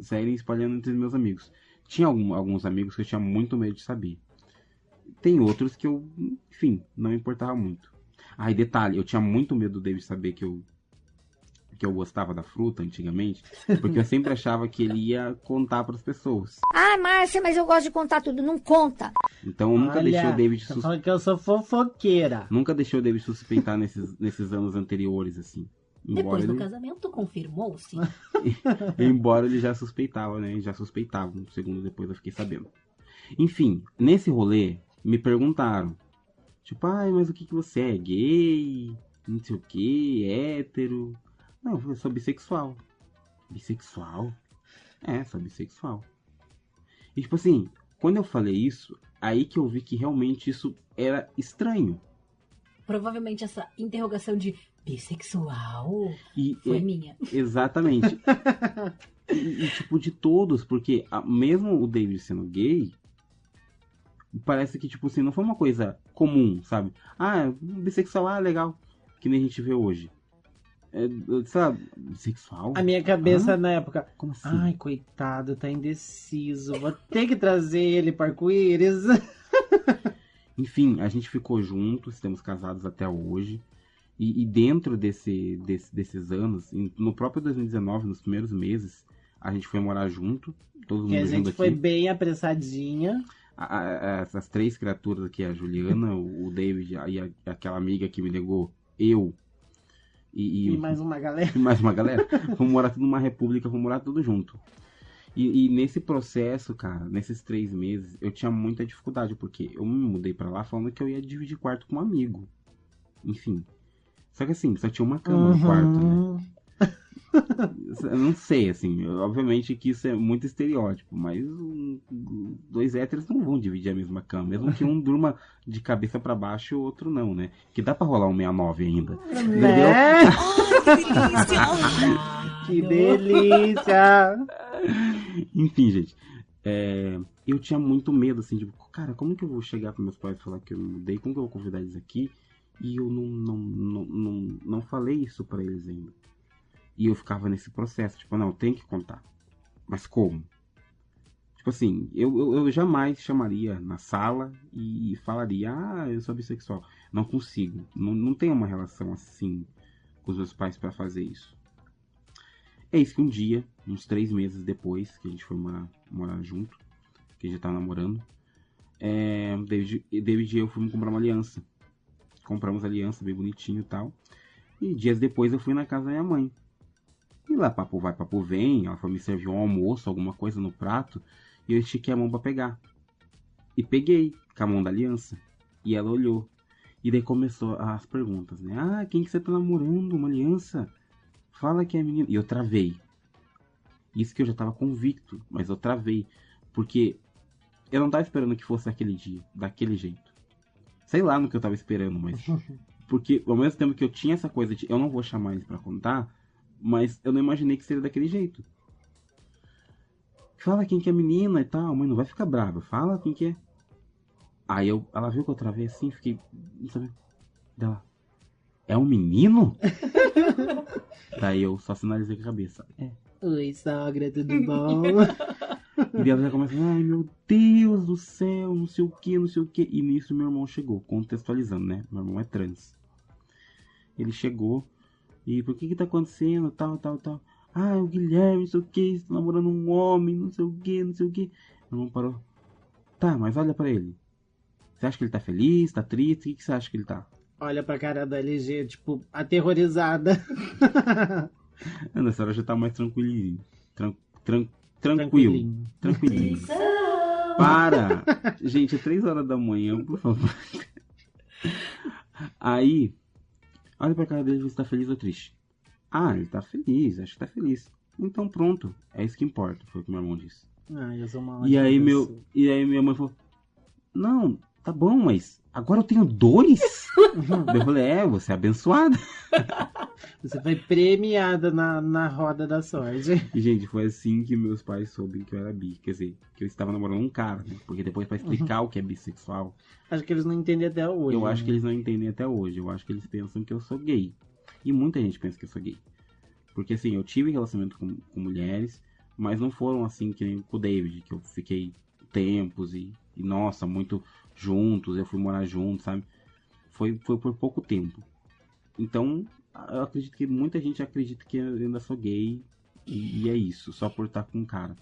Saírem espalhando entre meus amigos. Tinha alguns amigos que eu tinha muito medo de saber. Tem outros que eu, enfim, não me importava muito. Ah, e detalhe, eu tinha muito medo do David saber que eu gostava da fruta antigamente, porque eu sempre achava que ele ia contar para as pessoas. Ah, Márcia, mas eu gosto de contar tudo. Não conta. Então eu nunca deixei o David Tá falando que eu sou fofoqueira. nunca deixei o David suspeitar nesses anos anteriores, assim. Depois do casamento, confirmou-se. Embora ele já suspeitava, né? Já suspeitava. Um segundo depois eu fiquei sabendo. Enfim, nesse rolê, me perguntaram. Tipo, ai, mas o que você é? Gay? Não sei o que, hétero? Não, eu sou bissexual. Bissexual? É, sou bissexual. E tipo assim, quando eu falei isso, aí que eu vi que realmente isso era estranho. Provavelmente essa interrogação de bissexual E, foi minha. Exatamente. E, tipo, de todos, porque mesmo o David sendo gay, parece que, tipo assim, não foi uma coisa comum, sabe? Ah, bissexual, legal. Que nem a gente vê hoje. Sei lá, bissexual? A minha cabeça na época. Como assim? Ai, coitado, tá indeciso. Vou ter que trazer ele para arco-íris. Enfim, a gente ficou juntos, estamos casados até hoje. E dentro desses anos, no próprio 2019, nos primeiros meses, a gente foi morar junto. Todo mundo E a junto gente aqui. foi bem apressadinha. Essas 3 criaturas aqui, a Juliana, o David e aquela amiga que me negou, eu E mais uma galera. e mais uma galera, vamos morar tudo numa república, vamos morar tudo junto. E nesse processo, cara, nesses 3 meses, eu tinha muita dificuldade, porque eu me mudei pra lá falando que eu ia dividir quarto com um amigo. Enfim. Só que assim, só tinha uma cama no quarto, né? Eu não sei, assim, obviamente que isso é muito estereótipo, mas 2 héteros não vão dividir a mesma cama, mesmo que um durma de cabeça pra baixo e o outro não, né? Que dá pra rolar um 69 ainda, entendeu? Né? Que delícia! Que delícia! Enfim, gente, eu tinha muito medo, assim, tipo, cara, como que eu vou chegar pros meus pais e falar que eu me mudei? Como que eu vou convidar eles aqui? E eu não falei isso pra eles ainda. E eu ficava nesse processo, tipo, não, tem que contar. Mas como? Tipo assim, eu jamais chamaria na sala e falaria, eu sou bissexual. Não consigo. Não tenho uma relação assim com os meus pais pra fazer isso. É isso que um dia, uns 3 meses depois, que a gente foi morar junto, que a gente tava namorando, David e eu fomos comprar uma aliança. Compramos a aliança bem bonitinho e tal. E dias depois eu fui na casa da minha mãe. E lá, papo vai, papo vem, ela foi me servir um almoço, alguma coisa no prato, e eu estiquei a mão pra pegar. E peguei, com a mão da aliança. E ela olhou. E daí começou as perguntas, né? Ah, quem que você tá namorando? Uma aliança? Fala que é menina. E eu travei. Isso que eu já tava convicto, mas eu travei. Porque eu não tava esperando que fosse aquele dia, daquele jeito. Sei lá no que eu tava esperando, mas... Porque ao mesmo tempo que eu tinha essa coisa de eu não vou chamar eles pra contar, mas eu não imaginei que seria daquele jeito. Fala quem que é menina e tal, mãe, não vai ficar brava. Fala quem que é. Aí ela viu que eu travei assim, fiquei... Não sabia. Dela... É um menino? Daí eu só sinalizei com a cabeça. Oi, sogra, tudo bom? E ela já começa, ai meu Deus do céu, não sei o que, não sei o que. E nisso meu irmão chegou, contextualizando, né? Meu irmão é trans. Ele chegou, e por que tá acontecendo, tal. Ah, o Guilherme, não sei o que, está namorando um homem, não sei o que, não sei o que. Meu irmão parou. Tá, mas olha pra ele. Você acha que ele tá feliz, tá triste? O que você acha que ele tá? Olha pra cara da LG, tipo, aterrorizada. Nessa hora já tá mais tranquilinho. Tranquilo. Tranquilinho. Para! Gente, é 3 horas da manhã, por favor. Aí, olha pra cara dele e vê se tá feliz ou triste. Ah, ele tá feliz, acho que tá feliz. Então pronto, é isso que importa, foi o que meu irmão disse. Eu sou uma E ótima aí, pessoa. minha mãe falou, não, tá bom, mas agora eu tenho 2? Eu falei, você é abençoada. Você foi premiada na roda da sorte. E, gente, foi assim que meus pais soubem que eu era bi. Quer dizer, que eu estava namorando um cara, né? Porque depois, pra explicar o que é bissexual, Acho que eles não entendem até hoje. eu acho que eles não entendem até hoje. Eu acho que eles pensam que eu sou gay. E muita gente pensa que eu sou gay. Porque, assim, eu tive relacionamento com mulheres, Mas não foram assim que nem com o David, que eu fiquei tempos e nossa, muito juntos, eu fui morar junto, sabe? Foi por pouco tempo. Então, eu acredito que muita gente acredita que eu ainda sou gay e é isso, só por estar com um cara.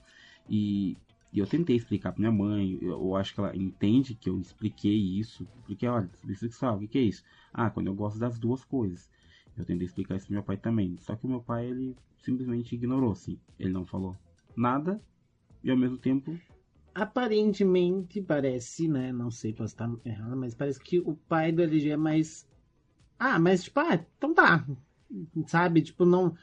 E eu tentei explicar pra minha mãe, eu acho que ela entende que eu expliquei isso, porque olha, bissexual, o que é isso? Ah, quando eu gosto das duas coisas. Eu tentei explicar isso pro meu pai também, só que o meu pai, ele simplesmente ignorou, assim, ele não falou nada e ao mesmo tempo... Aparentemente parece, né? Não sei, posso estar errado, mas parece que o pai do LG é mais. Mas tipo, então tá. Sabe? Tipo, não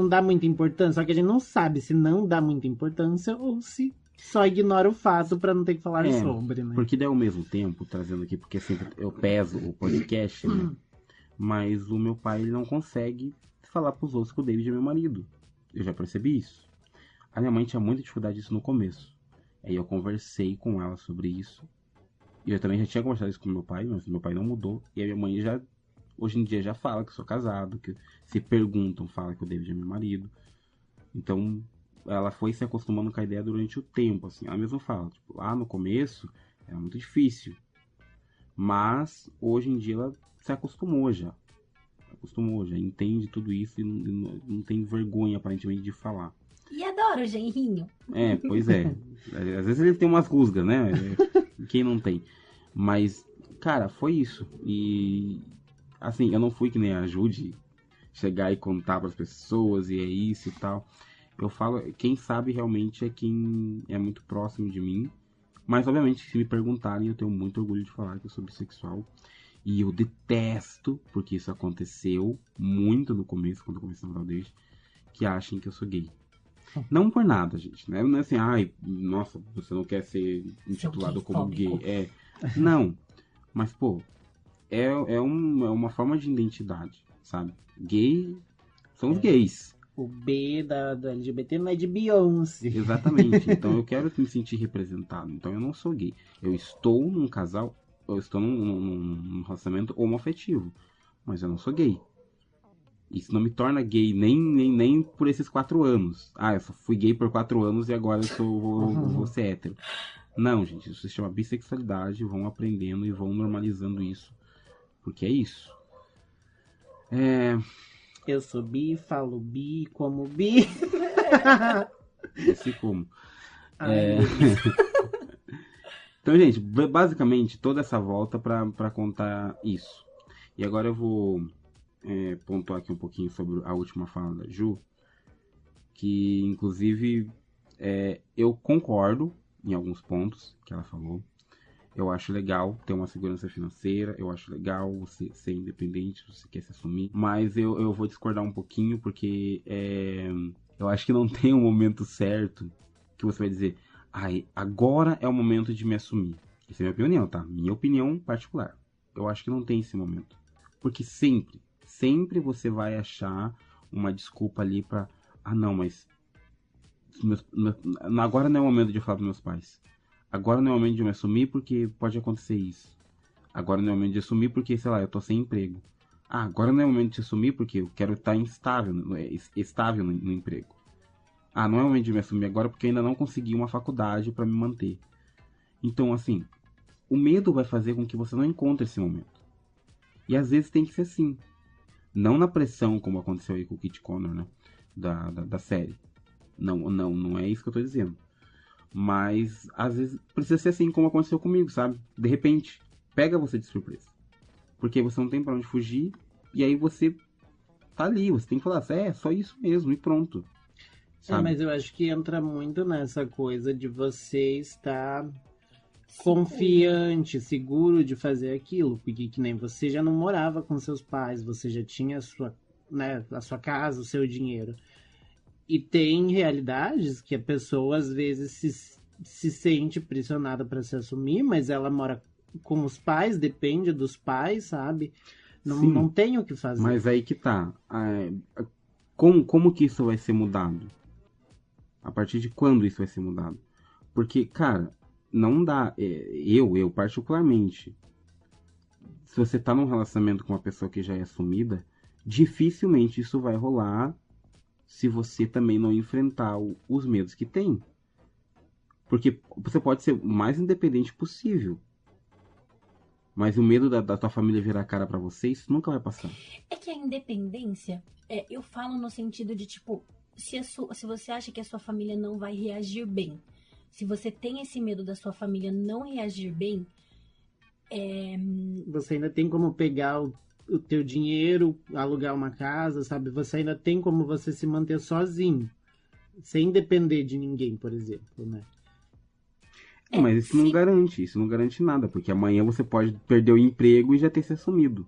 dá muita importância. Só que a gente não sabe se não dá muita importância ou se só ignora o fato pra não ter que falar sobre, né? Porque daí ao mesmo tempo, trazendo aqui, porque sempre eu peso o podcast, né? Mas o meu pai, ele não consegue falar pros outros que o David é meu marido. Eu já percebi isso. A minha mãe tinha muita dificuldade disso no começo. Aí eu conversei com ela sobre isso. E eu também já tinha conversado isso com meu pai, mas meu pai não mudou. E a minha mãe já, hoje em dia, já fala que eu sou casado, que se perguntam, fala que o David é meu marido. Então, ela foi se acostumando com a ideia durante o tempo, assim. Ela mesma fala, tipo, lá no começo era muito difícil. Mas, hoje em dia, ela se acostumou já. Entende tudo isso e não tem vergonha, aparentemente, de falar. E adoro o genrinho. Pois é. Às vezes ele tem umas rusgas, né? Quem não tem? Mas, cara, foi isso. E, assim, eu não fui que nem a Judy, chegar e contar pras pessoas e é isso e tal. Eu falo, quem sabe realmente é quem é muito próximo de mim. Mas, obviamente, se me perguntarem, eu tenho muito orgulho de falar que eu sou bissexual. E eu detesto, porque isso aconteceu muito no começo, quando eu comecei a namorar desde, que achem que eu sou gay. Não por nada, gente, né? Não é assim, nossa, você não quer ser intitulado como gay. Não. Mas, pô, é uma forma de identidade, sabe? Gay são os gays. O B do LGBT não é de Beyoncé. Exatamente. Então eu quero me sentir representado. Então eu não sou gay. Eu estou num casal, eu estou num relacionamento homoafetivo. Mas eu não sou gay. Isso não me torna gay nem por esses 4 anos. Eu só fui gay por 4 anos e agora eu vou ser hétero. Não, gente, isso se chama bissexualidade. Vão aprendendo e vão normalizando isso. Porque é isso. Eu sou bi, falo bi, como bi. Esse como. Então, gente, basicamente toda essa volta pra contar isso. E agora eu vou pontuar aqui um pouquinho sobre a última fala da Ju, que inclusive eu concordo em alguns pontos que ela falou. Eu acho legal ter uma segurança financeira, eu acho legal você ser independente, se você quer se assumir, mas eu vou discordar um pouquinho, porque eu acho que não tem um momento certo que você vai dizer, agora é o momento de me assumir. Essa é a minha opinião, tá? Minha opinião particular. Eu acho que não tem esse momento. Porque sempre você vai achar uma desculpa ali pra... não, mas... agora não é o momento de eu falar pros meus pais. Agora não é o momento de eu me assumir porque pode acontecer isso. Agora não é o momento de assumir porque, sei lá, eu tô sem emprego. Agora não é o momento de assumir porque eu quero estar estável no emprego. Não é o momento de me assumir agora porque eu ainda não consegui uma faculdade pra me manter. Então, assim, o medo vai fazer com que você não encontre esse momento. E às vezes tem que ser assim. Não na pressão, como aconteceu aí com o Kit Connor, né? Da série. Não é isso que eu tô dizendo. Mas, às vezes, precisa ser assim como aconteceu comigo, sabe? De repente, pega você de surpresa. Porque você não tem pra onde fugir. E aí você tá ali. Você tem que falar, é só isso mesmo e pronto. Sabe? Mas eu acho que entra muito nessa coisa de você estar confiante, seguro de fazer aquilo. Porque que nem você já não morava com seus pais. Você já tinha a sua casa, o seu dinheiro. E tem realidades que a pessoa às vezes se sente pressionada para se assumir, mas ela mora com os pais, depende dos pais, sabe? Não tem o que fazer. Mas aí que tá. Como que isso vai ser mudado? A partir de quando isso vai ser mudado? Porque, cara, não dá. Eu particularmente, se você tá num relacionamento com uma pessoa que já é assumida, dificilmente isso vai rolar se você também não enfrentar os medos que tem. Porque você pode ser o mais independente possível. Mas o medo da tua família virar a cara pra você, isso nunca vai passar. É que a independência, eu falo no sentido de, tipo, se você acha que a sua família não vai reagir bem, se você tem esse medo da sua família não reagir bem, Você ainda tem como pegar o teu dinheiro, alugar uma casa, sabe? Você ainda tem como você se manter sozinho, sem depender de ninguém, por exemplo, né? Mas isso não garante nada, porque amanhã você pode perder o emprego e já ter se assumido.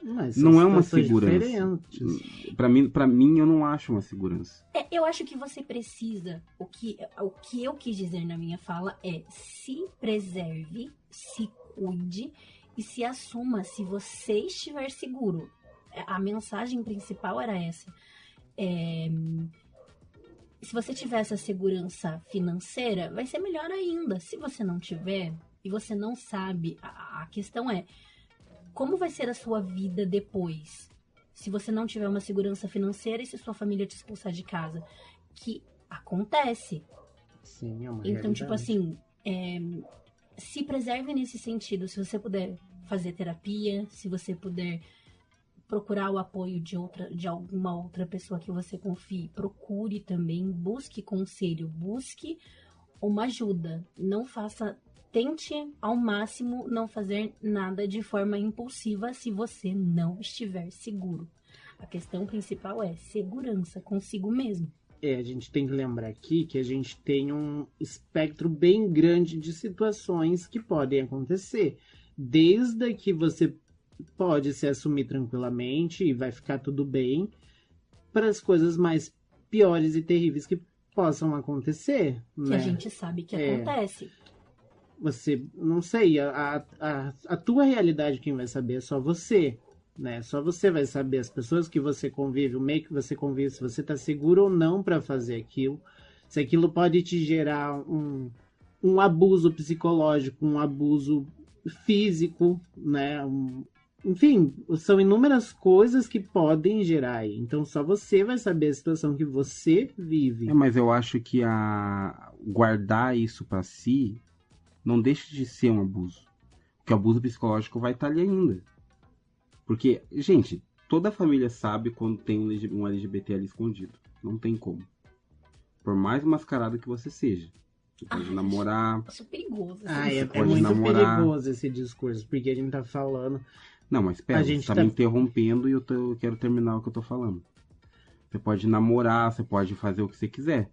Mas Não são é uma situações segurança. diferentes. Pra mim, eu não acho uma segurança. Eu acho que você precisa, o que eu quis dizer na minha fala é se preserve, se cuide e se assuma se você estiver seguro. A mensagem principal era essa. Se você tiver essa segurança financeira, vai ser melhor ainda. Se você não tiver e você não sabe, a questão é como vai ser a sua vida depois? Se você não tiver uma segurança financeira e se sua família te expulsar de casa, que acontece. Sim, é uma Então, realidade. tipo assim, se preserve nesse sentido. Se você puder fazer terapia, se você puder procurar o apoio de alguma outra pessoa que você confie, procure também, busque conselho, busque uma ajuda. Tente ao máximo não fazer nada de forma impulsiva se você não estiver seguro. A questão principal é segurança consigo mesmo. A gente tem que lembrar aqui que a gente tem um espectro bem grande de situações que podem acontecer. Desde que você pode se assumir tranquilamente e vai ficar tudo bem, para as coisas mais piores e terríveis que possam acontecer, Que né? a gente sabe que acontece. Você, não sei, a tua realidade quem vai saber é só você, né? Só você vai saber as pessoas que você convive, o meio que você convive, se você tá seguro ou não para fazer aquilo, se aquilo pode te gerar um abuso psicológico, um abuso físico, né? Enfim, são inúmeras coisas que podem gerar aí. Então só você vai saber a situação que você vive. Mas eu acho que guardar isso pra si não deixa de ser um abuso. Porque o abuso psicológico vai estar ali ainda. Porque, gente, toda família sabe quando tem um LGBT ali escondido. Não tem como. Por mais mascarado que você seja. Você pode namorar. Acho perigoso. É muito perigoso esse discurso, porque a gente tá falando. Não, mas pera, você tá me interrompendo e eu quero terminar o que eu tô falando. Você pode namorar, você pode fazer o que você quiser.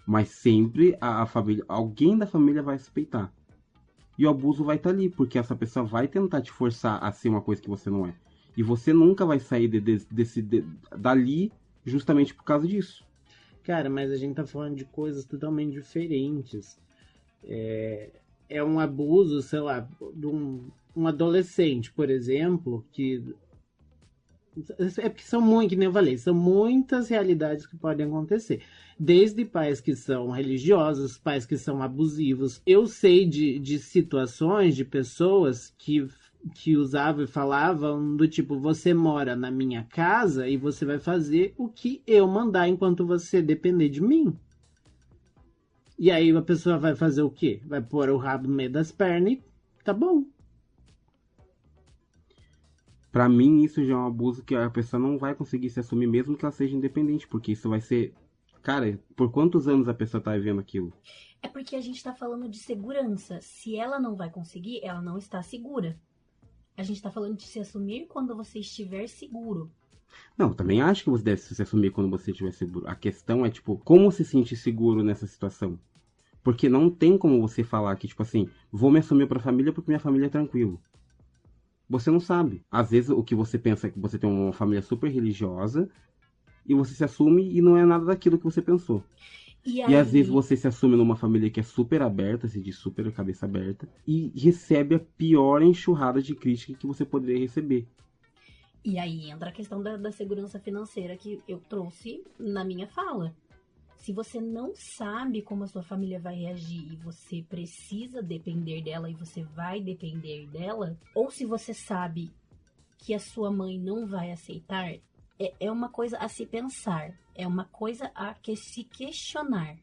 Mas sempre a família, alguém da família vai suspeitar. E o abuso vai estar ali, porque essa pessoa vai tentar te forçar a ser uma coisa que você não é. E você nunca vai sair dali justamente por causa disso. Cara, mas a gente tá falando de coisas totalmente diferentes. É um abuso, sei lá, de um adolescente, por exemplo, que... É porque são muito, que nem eu falei, são muitas realidades que podem acontecer. Desde pais que são religiosos, pais que são abusivos. Eu sei de situações de pessoas que usavam e falavam do tipo, você mora na minha casa e você vai fazer o que eu mandar enquanto você depender de mim. E aí a pessoa vai fazer o quê? Vai pôr o rabo no meio das pernas e tá bom. Pra mim, isso já é um abuso que a pessoa não vai conseguir se assumir mesmo que ela seja independente. Porque isso vai ser... Cara, por quantos anos a pessoa tá vivendo aquilo? É porque a gente tá falando de segurança. Se ela não vai conseguir, ela não está segura. A gente tá falando de se assumir quando você estiver seguro. Não, também acho que você deve se assumir quando você estiver seguro. A questão é, tipo, como se sentir seguro nessa situação? Porque não tem como você falar que, tipo assim, vou me assumir pra família porque minha família é tranquilo. Você não sabe. Às vezes o que você pensa é que você tem uma família super religiosa e você se assume e não é nada daquilo que você pensou. E às vezes você se assume numa família que é super aberta, se diz super cabeça aberta, e recebe a pior enxurrada de crítica que você poderia receber. E aí entra a questão da segurança financeira que eu trouxe na minha fala. Se você não sabe como a sua família vai reagir e você precisa depender dela e você vai depender dela, ou se você sabe que a sua mãe não vai aceitar, é uma coisa a se pensar, é uma coisa a que se questionar.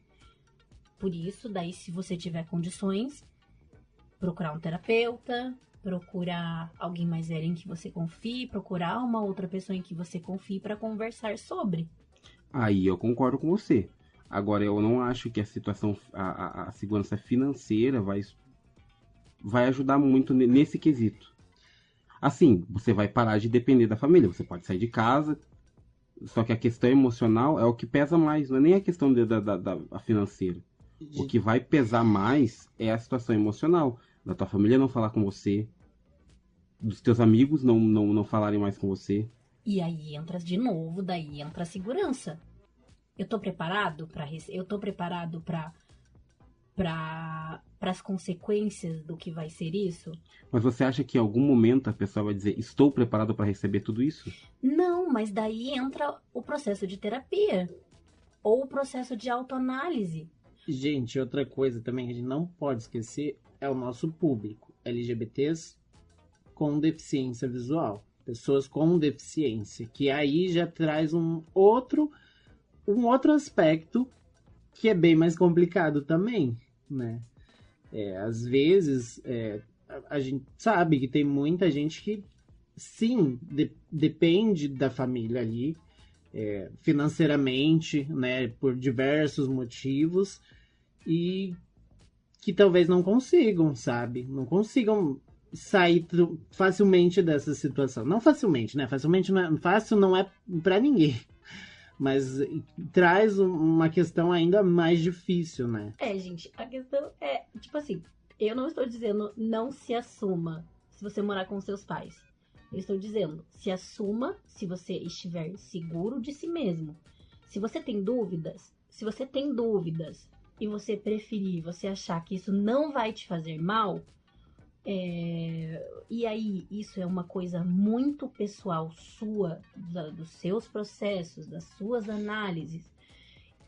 Por isso, daí, se você tiver condições, procurar um terapeuta, procurar alguém mais velho em que você confie, procurar uma outra pessoa em que você confie para conversar sobre. Aí eu concordo com você. Agora, eu não acho que a situação, a segurança financeira vai ajudar muito nesse quesito. Assim, você vai parar de depender da família, você pode sair de casa, só que a questão emocional é o que pesa mais, não é nem a questão da financeira. O que vai pesar mais é a situação emocional, da tua família não falar com você, dos teus amigos não falarem mais com você. E aí entra de novo, daí entra a segurança. Eu tô preparado para as consequências do que vai ser isso? Mas você acha que em algum momento a pessoa vai dizer, estou preparado para receber tudo isso? Não, mas daí entra o processo de terapia ou o processo de autoanálise. Gente, outra coisa também que a gente não pode esquecer é o nosso público. LGBTs com deficiência visual. Pessoas com deficiência. Que aí já traz um outro aspecto que é bem mais complicado também, né? Às vezes, a gente sabe que tem muita gente que, sim, depende da família ali, financeiramente, né, por diversos motivos, e que talvez não consigam, sabe? Não consigam sair facilmente dessa situação. Não facilmente, né? Facilmente fácil não é pra ninguém. Mas traz uma questão ainda mais difícil, né? Gente, a questão é, tipo assim, eu não estou dizendo não se assuma se você morar com seus pais. Eu estou dizendo, se assuma se você estiver seguro de si mesmo. Se você tem dúvidas e você preferir, você achar que isso não vai te fazer mal, e aí isso é uma coisa muito pessoal sua, dos seus processos, das suas análises,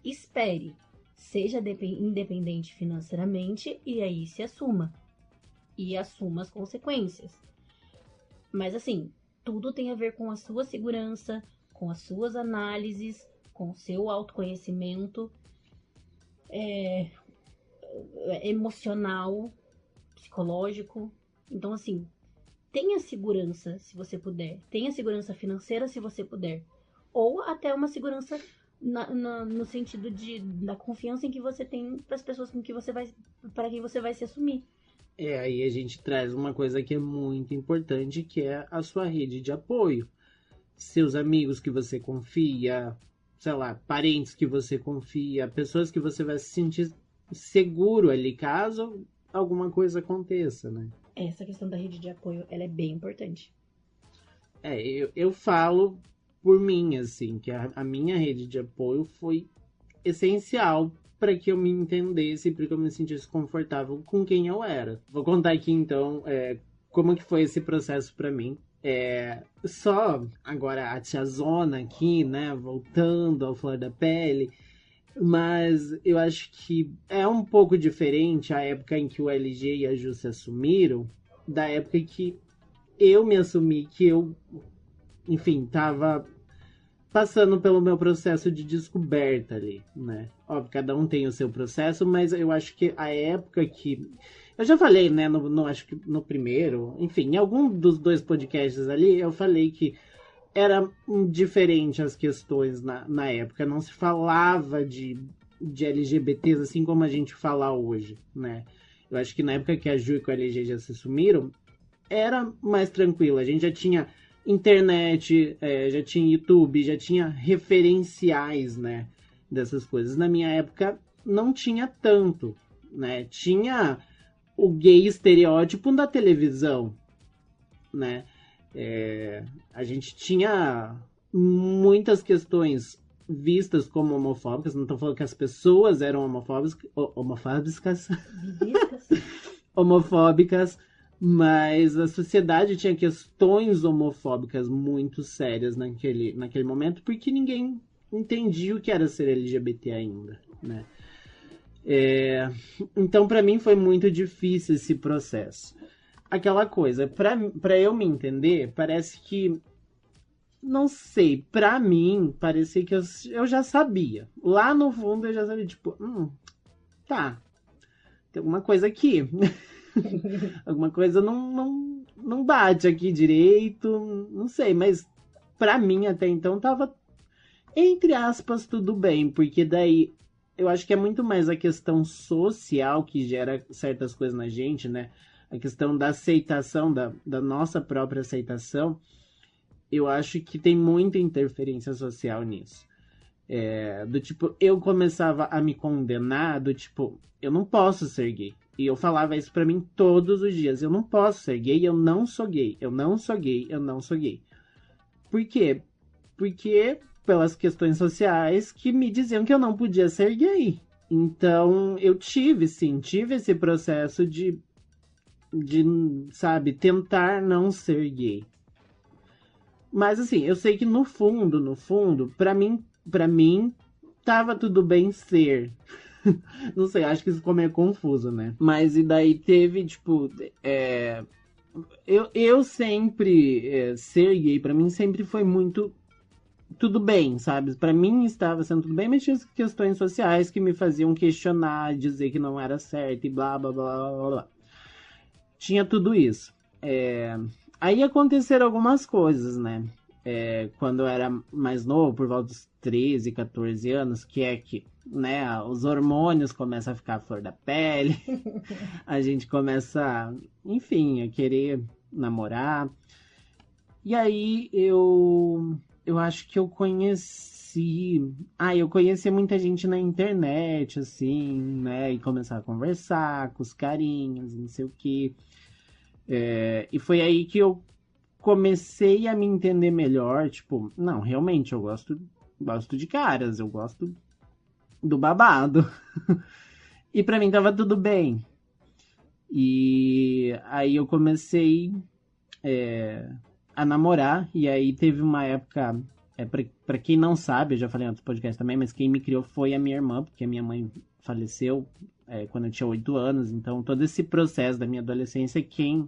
espere, seja independente financeiramente e aí se assuma. E assuma as consequências. Mas assim, tudo tem a ver com a sua segurança, com as suas análises, com o seu autoconhecimento emocional, psicológico. Então, assim, tenha segurança se você puder. Tenha segurança financeira se você puder. Ou até uma segurança no sentido da confiança em que você tem para as pessoas para quem você vai se assumir. Aí a gente traz uma coisa que é muito importante, que é a sua rede de apoio. Seus amigos que você confia, sei lá, parentes que você confia, pessoas que você vai se sentir seguro ali, caso alguma coisa aconteça, né? Essa questão da rede de apoio, ela é bem importante. Eu falo por mim, assim, que a minha rede de apoio foi essencial para que eu me entendesse, para que eu me sentisse confortável com quem eu era. Vou contar aqui, então, como que foi esse processo para mim. Só agora a tiazona aqui, né, voltando ao Flor da Pele, mas eu acho que é um pouco diferente a época em que o LG e a Ju se assumiram, da época que eu me assumi, que eu, enfim, tava passando pelo meu processo de descoberta ali, né? Óbvio, cada um tem o seu processo, mas eu acho que a época que... Eu já falei, né, acho que no primeiro, enfim, em algum dos 2 podcasts ali, eu falei que era diferente as questões na época. Não se falava de LGBTs assim como a gente fala hoje, né? Eu acho que na época que a Ju e o LG já se assumiram, era mais tranquilo. A gente já tinha internet, já tinha YouTube, já tinha referenciais, né, dessas coisas. Na minha época, não tinha tanto, né? Tinha o gay estereótipo da televisão, né? A gente tinha muitas questões vistas como homofóbicas. Não estou falando que as pessoas eram homofóbicas, mas a sociedade tinha questões homofóbicas muito sérias naquele momento, porque ninguém entendia o que era ser LGBT ainda, né? Então, para mim, foi muito difícil esse processo. Aquela coisa, para eu me entender, parece que não sei, pra mim, parecia que eu já sabia. Lá no fundo eu já sabia, tipo, tá, tem alguma coisa aqui. Alguma coisa não bate aqui direito, não sei, mas pra mim até então tava, entre aspas, tudo bem, porque daí eu acho que é muito mais a questão social que gera certas coisas na gente, né? A questão da aceitação, da nossa própria aceitação, eu acho que tem muita interferência social nisso. Do tipo, eu começava a me condenar, do tipo, eu não posso ser gay. E eu falava isso pra mim todos os dias. Eu não posso ser gay, eu não sou gay. Eu não sou gay, eu não sou gay. Por quê? Porque pelas questões sociais que me diziam que eu não podia ser gay. Então, eu tive esse processo de sabe, tentar não ser gay. Mas assim, eu sei que no fundo, pra mim, tava tudo bem ser. Não sei, acho que isso ficou meio confuso, né? Mas e daí teve, tipo, eu sempre, ser gay, pra mim sempre foi muito tudo bem, sabe? Pra mim estava sendo tudo bem, mas tinha questões sociais que me faziam questionar, dizer que não era certo e blá, blá, blá, blá, blá. Tinha tudo isso. Aí aconteceram algumas coisas, né? Quando eu era mais novo, por volta dos 13, 14 anos, que é que, né, os hormônios começam a ficar à flor da pele, a gente começa, enfim, a querer namorar. E aí eu acho que eu conheci muita gente na internet, assim, né, e começar a conversar com os carinhas, não sei o quê. E foi aí que eu comecei a me entender melhor, tipo, não, realmente eu gosto de caras, eu gosto do babado. E pra mim tava tudo bem. E aí eu comecei a namorar, e aí teve uma época, pra quem não sabe, eu já falei em outros podcasts também, mas quem me criou foi a minha irmã, porque a minha mãe faleceu quando eu tinha 8 anos, então todo esse processo da minha adolescência, quem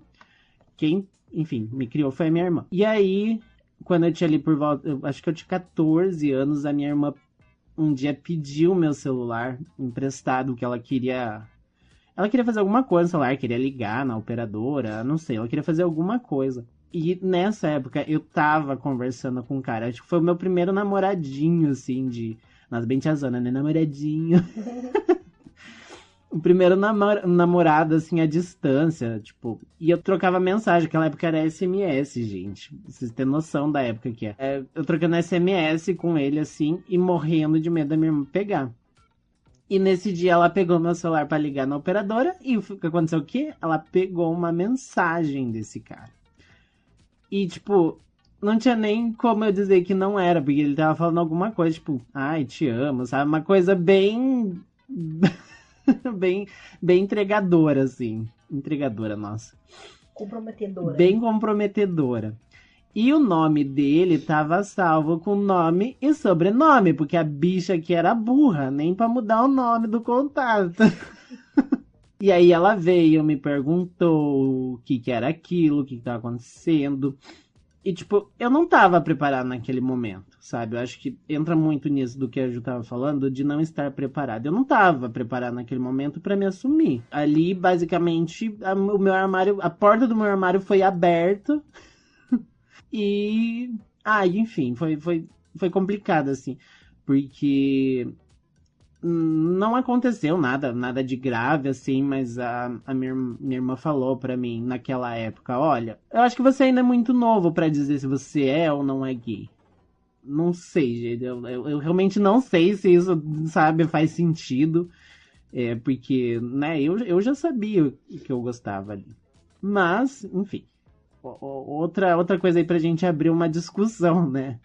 enfim, me criou foi a minha irmã. E aí, quando eu tinha ali por volta, eu acho que eu tinha 14 anos, a minha irmã um dia pediu meu celular emprestado, que ela queria fazer alguma coisa no celular, queria ligar na operadora, não sei, ela queria fazer alguma coisa. E nessa época eu tava conversando com um cara, acho que foi o meu primeiro namoradinho, assim, Nossa, bem tiazona, né? Namoradinho. O primeiro namorado, assim, à distância, tipo... E eu trocava mensagem, naquela época era SMS, gente. Vocês têm noção da época que é. Eu trocando SMS com ele, assim, e morrendo de medo da minha irmã pegar. E nesse dia ela pegou meu celular pra ligar na operadora, e aconteceu o quê? Ela pegou uma mensagem desse cara. E, tipo, não tinha nem como eu dizer que não era, porque ele tava falando alguma coisa, tipo... Ai, te amo, sabe? Uma coisa bem... bem entregadora, assim. Entregadora, nossa. Comprometedora. Bem comprometedora. E o nome dele tava salvo com nome e sobrenome, porque a bicha aqui era burra, nem pra mudar o nome do contato. E aí ela veio, me perguntou o que era aquilo, o que tava acontecendo. E, tipo, eu não tava preparado naquele momento, sabe? Eu acho que entra muito nisso do que a Ju tava falando, de não estar preparado. Eu não tava preparado naquele momento pra me assumir. Ali, basicamente, o meu armário, a porta do meu armário foi aberta. E... enfim, foi complicado, assim. Porque... não aconteceu nada de grave, assim, mas a minha irmã falou pra mim naquela época, olha, eu acho que você ainda é muito novo pra dizer se você é ou não é gay. Não sei, gente, eu realmente não sei se isso, sabe, faz sentido, porque, né, eu já sabia o que eu gostava ali. Mas, enfim, outra coisa aí pra gente abrir uma discussão, né,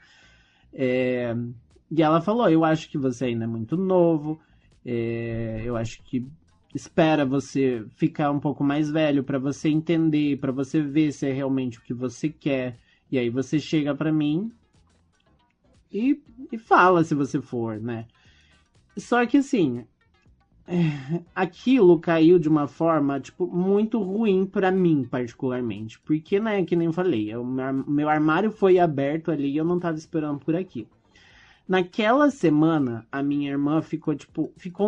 e ela falou, eu acho que você ainda é muito novo, eu acho que espera você ficar um pouco mais velho pra você entender, pra você ver se é realmente o que você quer. E aí você chega pra mim e fala se você for, né? Só que assim, aquilo caiu de uma forma, tipo, muito ruim pra mim, particularmente. Porque, né, que nem eu falei, meu armário foi aberto ali e eu não tava esperando por aquilo. Naquela semana, a minha irmã ficou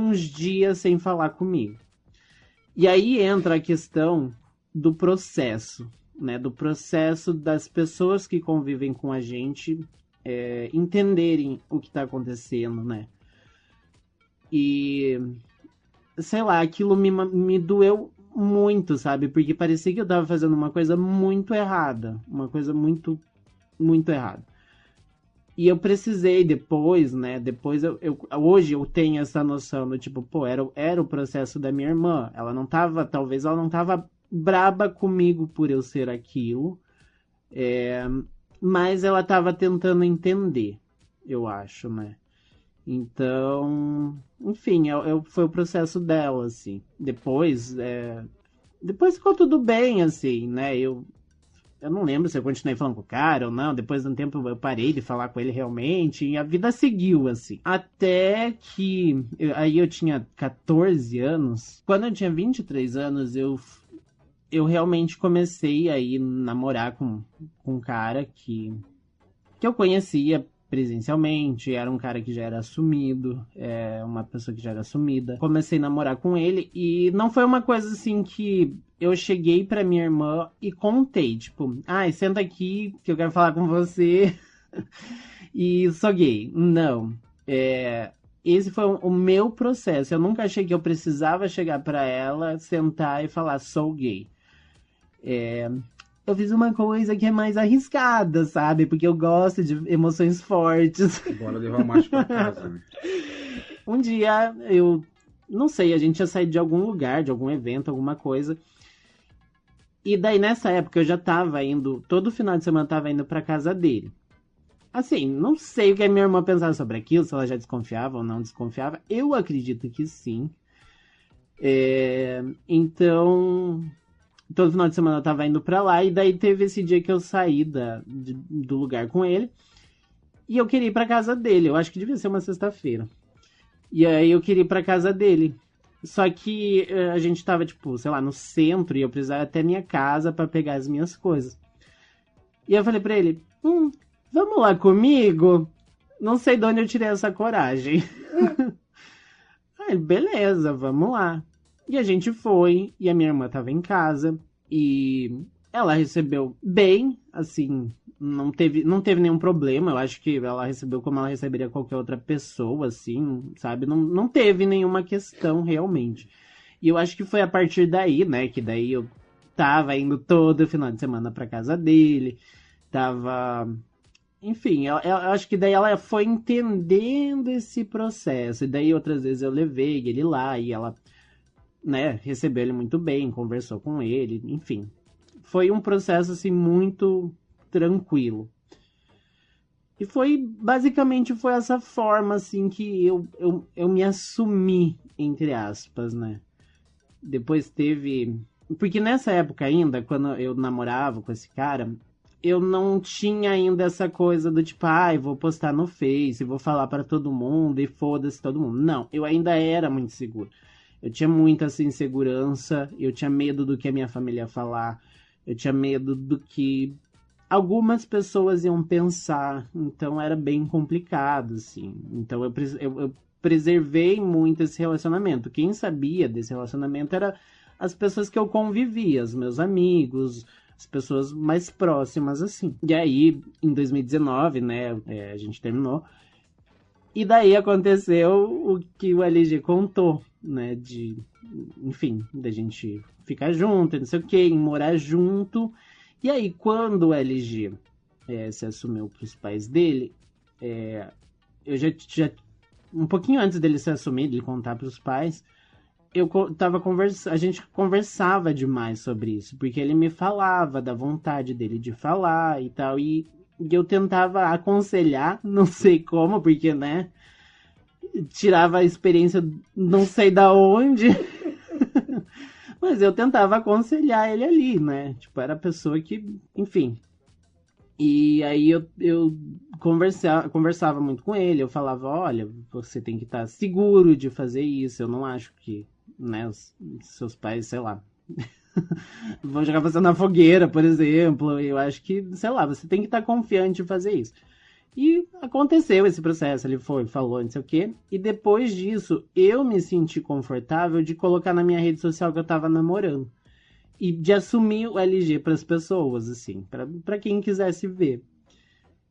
uns dias sem falar comigo. E aí entra a questão do processo, né? Do processo das pessoas que convivem com a gente entenderem o que tá acontecendo, né? E, sei lá, aquilo me doeu muito, sabe? Porque parecia que eu tava fazendo uma coisa muito errada. Uma coisa muito, muito errada. E eu precisei depois, né? Depois hoje eu tenho essa noção do tipo, pô, era o processo da minha irmã. Talvez ela não tava braba comigo por eu ser aquilo. Mas ela tava tentando entender, eu acho, né? Então, enfim, foi o processo dela, assim. Depois ficou tudo bem, assim, né? Eu não lembro se eu continuei falando com o cara ou não. Depois de um tempo eu parei de falar com ele realmente. E a vida seguiu, assim. Até que... Aí eu tinha 14 anos. Quando eu tinha 23 anos, eu realmente comecei a ir namorar com um cara que eu conhecia presencialmente. Era um cara que já era assumido. Uma pessoa que já era assumida. Comecei a namorar com ele. E não foi uma coisa assim que... Eu cheguei pra minha irmã e contei, tipo, senta aqui que eu quero falar com você e sou gay. Não. Esse foi o meu processo. Eu nunca achei que eu precisava chegar pra ela, sentar e falar, sou gay. Eu fiz uma coisa que é mais arriscada, sabe? Porque eu gosto de emoções fortes. Bora levar o macho pra casa, né? Um dia, eu não sei, a gente ia sair de algum lugar, de algum evento, alguma coisa. E daí, nessa época, eu já tava indo... Todo final de semana eu tava indo pra casa dele. Assim, não sei o que a minha irmã pensava sobre aquilo, se ela já desconfiava ou não desconfiava. Eu acredito que sim. Então, todo final de semana eu tava indo pra lá. E daí teve esse dia que eu saí do lugar com ele. E eu queria ir pra casa dele. Eu acho que devia ser uma sexta-feira. E aí eu queria ir pra casa dele. Só que a gente tava, tipo, sei lá, no centro e eu precisava ir até minha casa pra pegar as minhas coisas. E eu falei pra ele, vamos lá comigo? Não sei de onde eu tirei essa coragem. Aí, beleza, vamos lá. E a gente foi, e a minha irmã tava em casa, e ela recebeu bem, assim, não teve nenhum problema. Eu acho que ela recebeu como ela receberia qualquer outra pessoa, assim, sabe? Não teve nenhuma questão, realmente. E eu acho que foi a partir daí, né, que daí eu tava indo todo final de semana pra casa dele, tava... Enfim, eu acho que daí ela foi entendendo esse processo. E daí outras vezes eu levei ele lá e ela, né, recebeu ele muito bem, conversou com ele, enfim. Foi um processo, assim, muito tranquilo. E basicamente foi essa forma, assim, que eu me assumi, entre aspas, né? Depois teve... Porque nessa época ainda, quando eu namorava com esse cara, eu não tinha ainda essa coisa do tipo, vou postar no Face, vou falar pra todo mundo e foda-se todo mundo. Não, eu ainda era muito seguro. Eu tinha muita essa insegurança, eu tinha medo do que a minha família ia falar, eu tinha medo do que algumas pessoas iam pensar, então era bem complicado, assim. Então eu preservei muito esse relacionamento. Quem sabia desse relacionamento era as pessoas que eu convivia, os meus amigos, as pessoas mais próximas, assim. E aí, em 2019, né, a gente terminou. E daí aconteceu o que o LG contou, né, enfim, da gente ficar junto, não sei o que, morar junto. E aí, quando o LG se assumiu pros pais dele, eu já um pouquinho antes dele se assumir, dele contar pros pais, a gente conversava demais sobre isso, porque ele me falava da vontade dele de falar e tal, e eu tentava aconselhar, não sei como, porque, né, tirava a experiência não sei da onde, mas eu tentava aconselhar ele ali, né, tipo, era a pessoa que, enfim, E aí eu conversava muito com ele, eu falava, olha, você tem que estar seguro de fazer isso, eu não acho que, né, os seus pais, sei lá, vão jogar você na fogueira, por exemplo, eu acho que, sei lá, você tem que estar confiante em fazer isso. E aconteceu esse processo, ele foi, falou, não sei o quê, e depois disso, eu me senti confortável de colocar na minha rede social que eu tava namorando. E de assumir o LG para as pessoas, assim, para quem quisesse ver.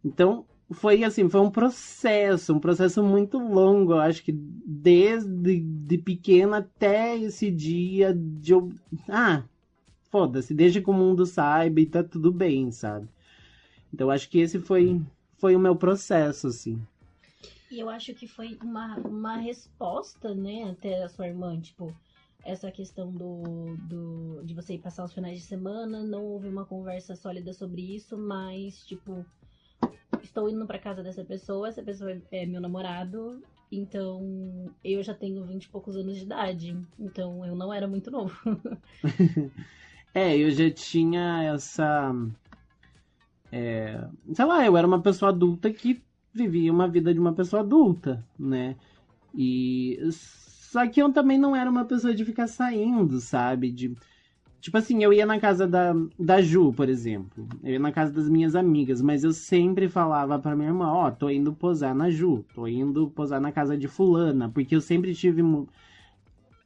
Então, foi assim, foi um processo muito longo, eu acho que desde de pequena até esse dia de eu... Ah, foda-se, desde que o mundo saiba e tá tudo bem, sabe? Então, acho que esse foi o meu processo, assim. E eu acho que foi uma resposta, né, até a sua irmã, tipo, essa questão de você ir passar os finais de semana, não houve uma conversa sólida sobre isso, mas, tipo, estou indo pra casa dessa pessoa, essa pessoa é meu namorado, então eu já tenho 20 e poucos anos de idade, então eu não era muito novo. Eu já tinha essa... sei lá, eu era uma pessoa adulta que vivia uma vida de uma pessoa adulta, né? E só que eu também não era uma pessoa de ficar saindo, sabe? Tipo assim, eu ia na casa da Ju, por exemplo. Eu ia na casa das minhas amigas, mas eu sempre falava pra minha irmã, ó, tô indo posar na Ju, tô indo posar na casa de fulana, porque eu sempre tive...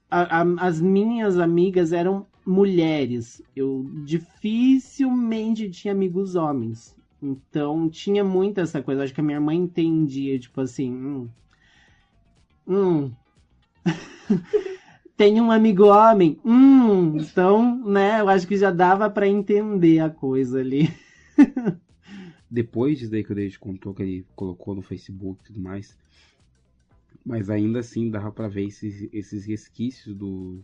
as minhas amigas eram mulheres. Eu dificilmente tinha amigos homens. Então tinha muito essa coisa. Acho que a minha irmã entendia, tipo assim, tem um amigo homem. Então, né, eu acho que já dava pra entender a coisa ali. Depois disso daí que o David contou, que ele colocou no Facebook e tudo mais. Mas ainda assim dava pra ver esses resquícios do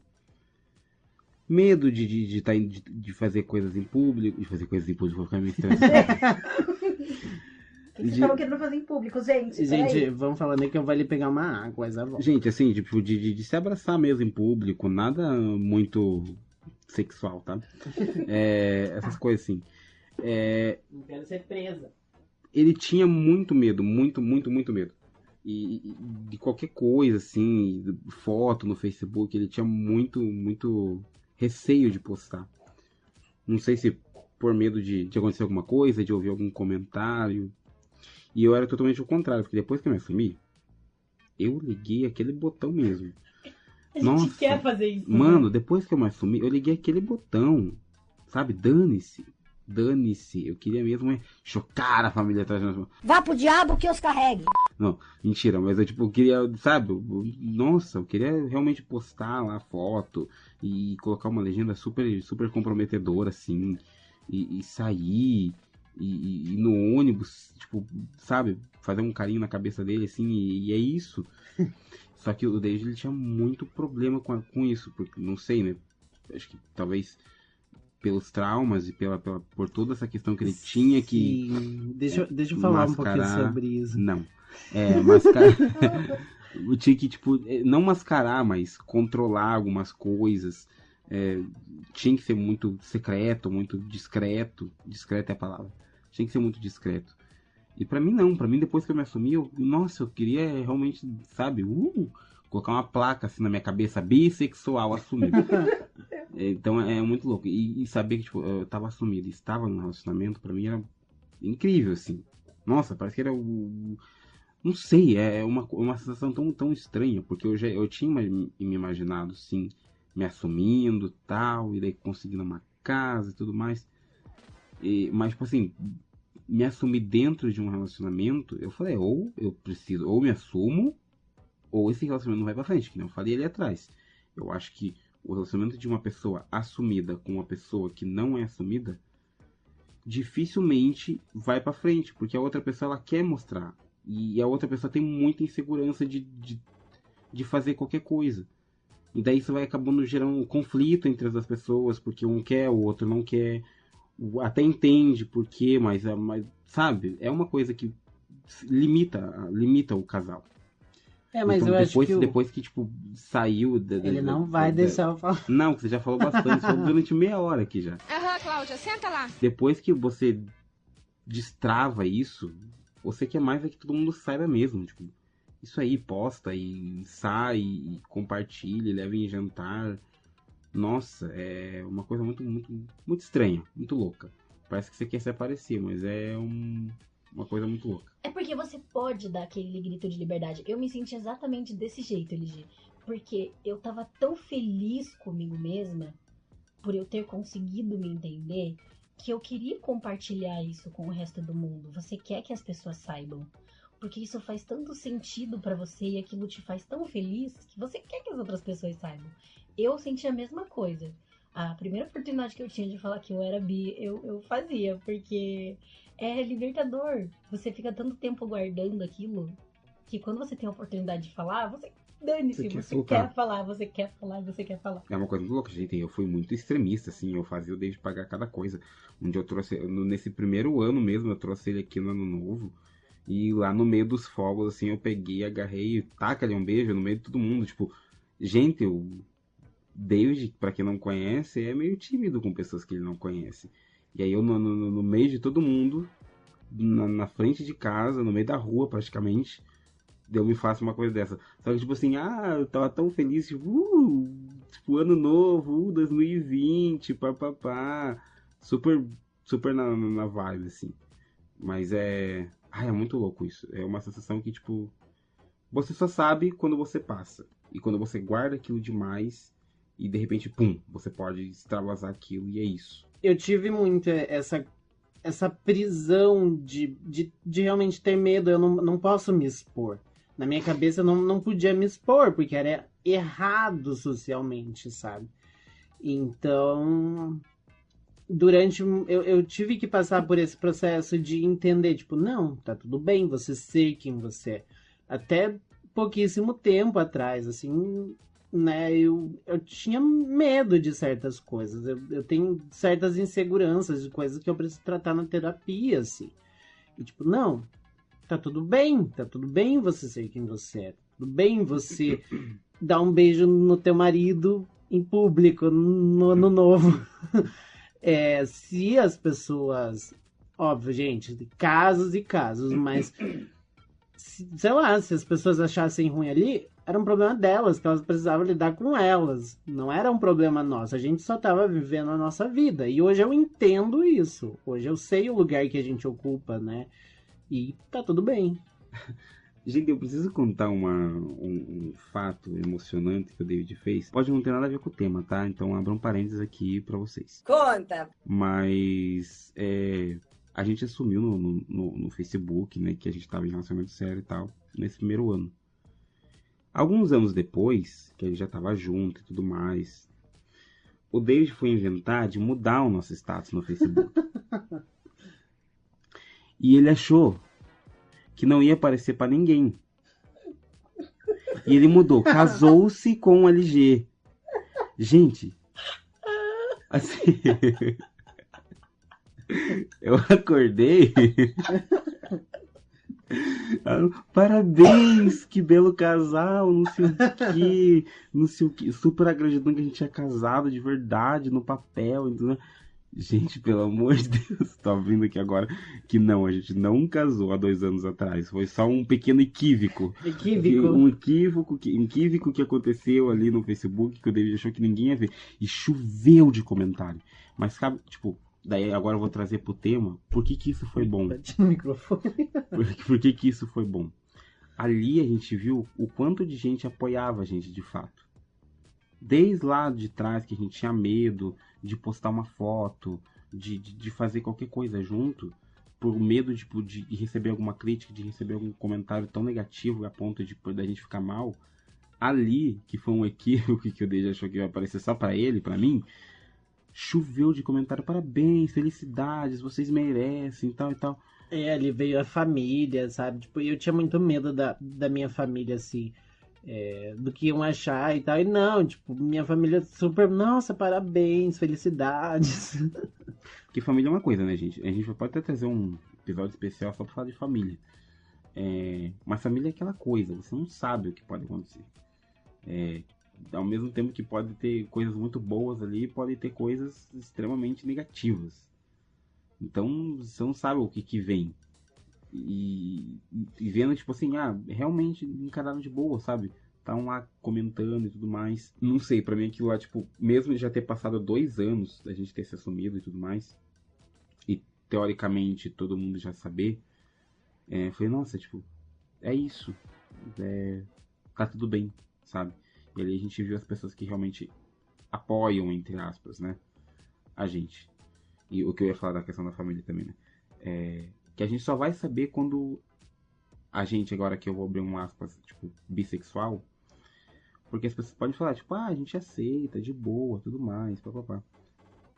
medo de fazer coisas em público. De fazer coisas em público, vou ficar meio estressado. O que vocês estavam querendo fazer em público, gente? Gente, vamos falando aí que eu vou ali pegar uma água, já volto. Gente, assim, tipo, de se abraçar mesmo em público, nada muito sexual, tá? Essas coisas assim. Não quero ser presa. Ele tinha muito medo, muito medo. E de qualquer coisa, assim, foto no Facebook, ele tinha muito receio de postar. Não sei se por medo de acontecer alguma coisa, de ouvir algum comentário. E eu era totalmente o contrário, porque depois que eu me assumi, eu liguei aquele botão mesmo. A gente quer fazer isso. Mano, depois que eu me assumi, eu liguei aquele botão. Sabe? Dane-se. Eu queria mesmo chocar a família atrás de nós. Vá pro diabo que os carregue. Não, mentira, mas eu tipo, queria, sabe? Nossa, eu queria realmente postar lá a foto e colocar uma legenda super comprometedora, assim. E sair. E no ônibus, tipo, sabe? Fazer um carinho na cabeça dele, assim, e é isso. Só que o David, ele tinha muito problema com isso, porque, não sei, né? Acho que talvez pelos traumas e por toda essa questão que ele tinha que... Deixa eu falar um pouquinho sobre isso. Não. Mascarar... eu tinha que, tipo, não mascarar, mas controlar algumas coisas. Tinha que ser muito secreto, muito discreto. Discreto é a palavra. Tinha que ser muito discreto. E pra mim não. Pra mim, depois que eu me assumi, eu queria realmente, sabe, colocar uma placa assim na minha cabeça, bissexual assumido. Então é muito louco. E saber que, tipo, eu tava assumido, estava no relacionamento, pra mim era incrível, assim. Nossa, parece que era não sei, é uma sensação tão estranha, porque eu tinha me imaginado, sim, me assumindo tal, e daí conseguindo uma casa e tudo mais. Mas, tipo assim, me assumir dentro de um relacionamento, eu falei, ou me assumo, ou esse relacionamento não vai pra frente, que nem eu falei ali atrás. Eu acho que o relacionamento de uma pessoa assumida com uma pessoa que não é assumida, dificilmente vai pra frente, porque a outra pessoa, ela quer mostrar, e a outra pessoa tem muita insegurança de fazer qualquer coisa. E daí isso vai acabando gerando um conflito entre as pessoas, porque um quer, o outro não quer. Até entende por quê, mas sabe? É uma coisa que limita o casal. Mas então, eu acho que depois que, tipo, saiu... Ele não vai deixar eu falar. Não, você já falou bastante, falou durante meia hora aqui já. Cláudia, senta lá. Depois que você destrava isso, você quer mais é que todo mundo saiba mesmo. Tipo, isso aí, posta e sai, e compartilha, e leva em jantar. Nossa, é uma coisa muito, muito, muito estranha, muito louca. Parece que você quer se aparecer, mas é uma coisa muito louca. É porque você pode dar aquele grito de liberdade. Eu me senti exatamente desse jeito, LG. Porque eu tava tão feliz comigo mesma, por eu ter conseguido me entender, que eu queria compartilhar isso com o resto do mundo. Você quer que as pessoas saibam. Porque isso faz tanto sentido pra você e aquilo te faz tão feliz que você quer que as outras pessoas saibam. Eu senti a mesma coisa. A primeira oportunidade que eu tinha de falar que eu era bi, eu fazia, porque é libertador. Você fica tanto tempo guardando aquilo que quando você tem a oportunidade de falar, você dane-se, Você quer você soltar. quer falar, você quer falar, você quer falar. É uma coisa muito louca, gente. Eu fui muito extremista, assim. Eu fazia o David pagar cada coisa. Um dia eu trouxe, nesse primeiro ano mesmo, eu trouxe ele aqui no Ano Novo. E lá no meio dos fogos, assim, eu peguei, agarrei, taca ali um beijo no meio de todo mundo. Tipo, gente, o David, pra quem não conhece, é meio tímido com pessoas que ele não conhece. E aí eu, no meio de todo mundo, na frente de casa, no meio da rua praticamente, eu me faço uma coisa dessa. Só que, tipo assim, eu tava tão feliz, tipo, ano novo, 2020, papapá. Super, super na vibe, assim. Mas é muito louco isso. É uma sensação que, tipo, você só sabe quando você passa. E quando você guarda aquilo demais, e de repente, pum, você pode extravasar aquilo e é isso. Eu tive muito essa prisão de realmente ter medo. Eu não posso me expor. Na minha cabeça eu não podia me expor, porque era errado socialmente, sabe? Então, eu tive que passar por esse processo de entender, tipo, não, tá tudo bem você ser quem você é. Até pouquíssimo tempo atrás, assim, né, eu tinha medo de certas coisas. Eu tenho certas inseguranças de coisas que eu preciso tratar na terapia, assim. E tipo, não, tá tudo bem você ser quem você é. Tá tudo bem você dar um beijo no teu marido em público, no Ano Novo. Se as pessoas. Óbvio, gente, casos e casos, mas. Sei lá, se as pessoas achassem ruim ali, era um problema delas, que elas precisavam lidar com elas. Não era um problema nosso. A gente só estava vivendo a nossa vida. E hoje eu entendo isso. Hoje eu sei o lugar que a gente ocupa, né? E tá tudo bem. Gente, eu preciso contar um fato emocionante que o David fez. Pode não ter nada a ver com o tema, tá? Então abra um parênteses aqui pra vocês. Conta! Mas a gente assumiu no Facebook, né, que a gente tava em relacionamento sério e tal, nesse primeiro ano. Alguns anos depois, que a gente já tava junto e tudo mais, o David foi inventar de mudar o nosso status no Facebook. E ele achou que não ia aparecer pra ninguém. E ele mudou, casou-se com o LG. Gente, assim, eu acordei. Parabéns, que belo casal, não sei o que, super acreditando que a gente tinha casado de verdade no papel, entendeu? Gente, pelo amor de Deus, tô vindo aqui agora que não, a gente não casou há 2 anos atrás. Foi só um pequeno equívoco. Um equívoco que aconteceu ali no Facebook, que o David achou que ninguém ia ver. E choveu de comentário. Mas, sabe, tipo, daí agora eu vou trazer pro tema, por que isso foi bom? Bati no microfone. Por que isso foi bom? Ali a gente viu o quanto de gente apoiava a gente de fato. Desde lá de trás que a gente tinha medo de postar uma foto, de fazer qualquer coisa junto, por medo de receber alguma crítica, de receber algum comentário tão negativo a ponto de da gente ficar mal. Ali, que foi um equívoco que o Deja achou que ia aparecer só pra ele, pra mim, choveu de comentário, parabéns, felicidades, vocês merecem, tal e tal. Ali veio a família, sabe? Tipo, eu tinha muito medo da minha família, assim, do que iam achar e tal. E não, tipo, minha família super, nossa, parabéns, felicidades. Porque família é uma coisa, né, gente? A gente pode até trazer um episódio especial só pra falar de família. Mas família é aquela coisa, você não sabe o que pode acontecer. Ao mesmo tempo que pode ter coisas muito boas ali, pode ter coisas extremamente negativas. Então, você não sabe o que vem. E vendo, tipo assim, realmente encararam de boa, sabe? Estavam lá comentando e tudo mais. Não sei, pra mim aquilo lá, tipo, mesmo já ter passado 2 anos da gente ter se assumido e tudo mais, e teoricamente todo mundo já saber, eu falei, nossa, tipo, é isso. Tá tudo bem, sabe? E ali a gente viu as pessoas que realmente apoiam, entre aspas, né? A gente. E o que eu ia falar da questão da família também, né? Que a gente só vai saber quando a gente, agora que eu vou abrir um aspas, tipo, bissexual, porque as pessoas podem falar, tipo, a gente aceita, de boa, tudo mais, papapá.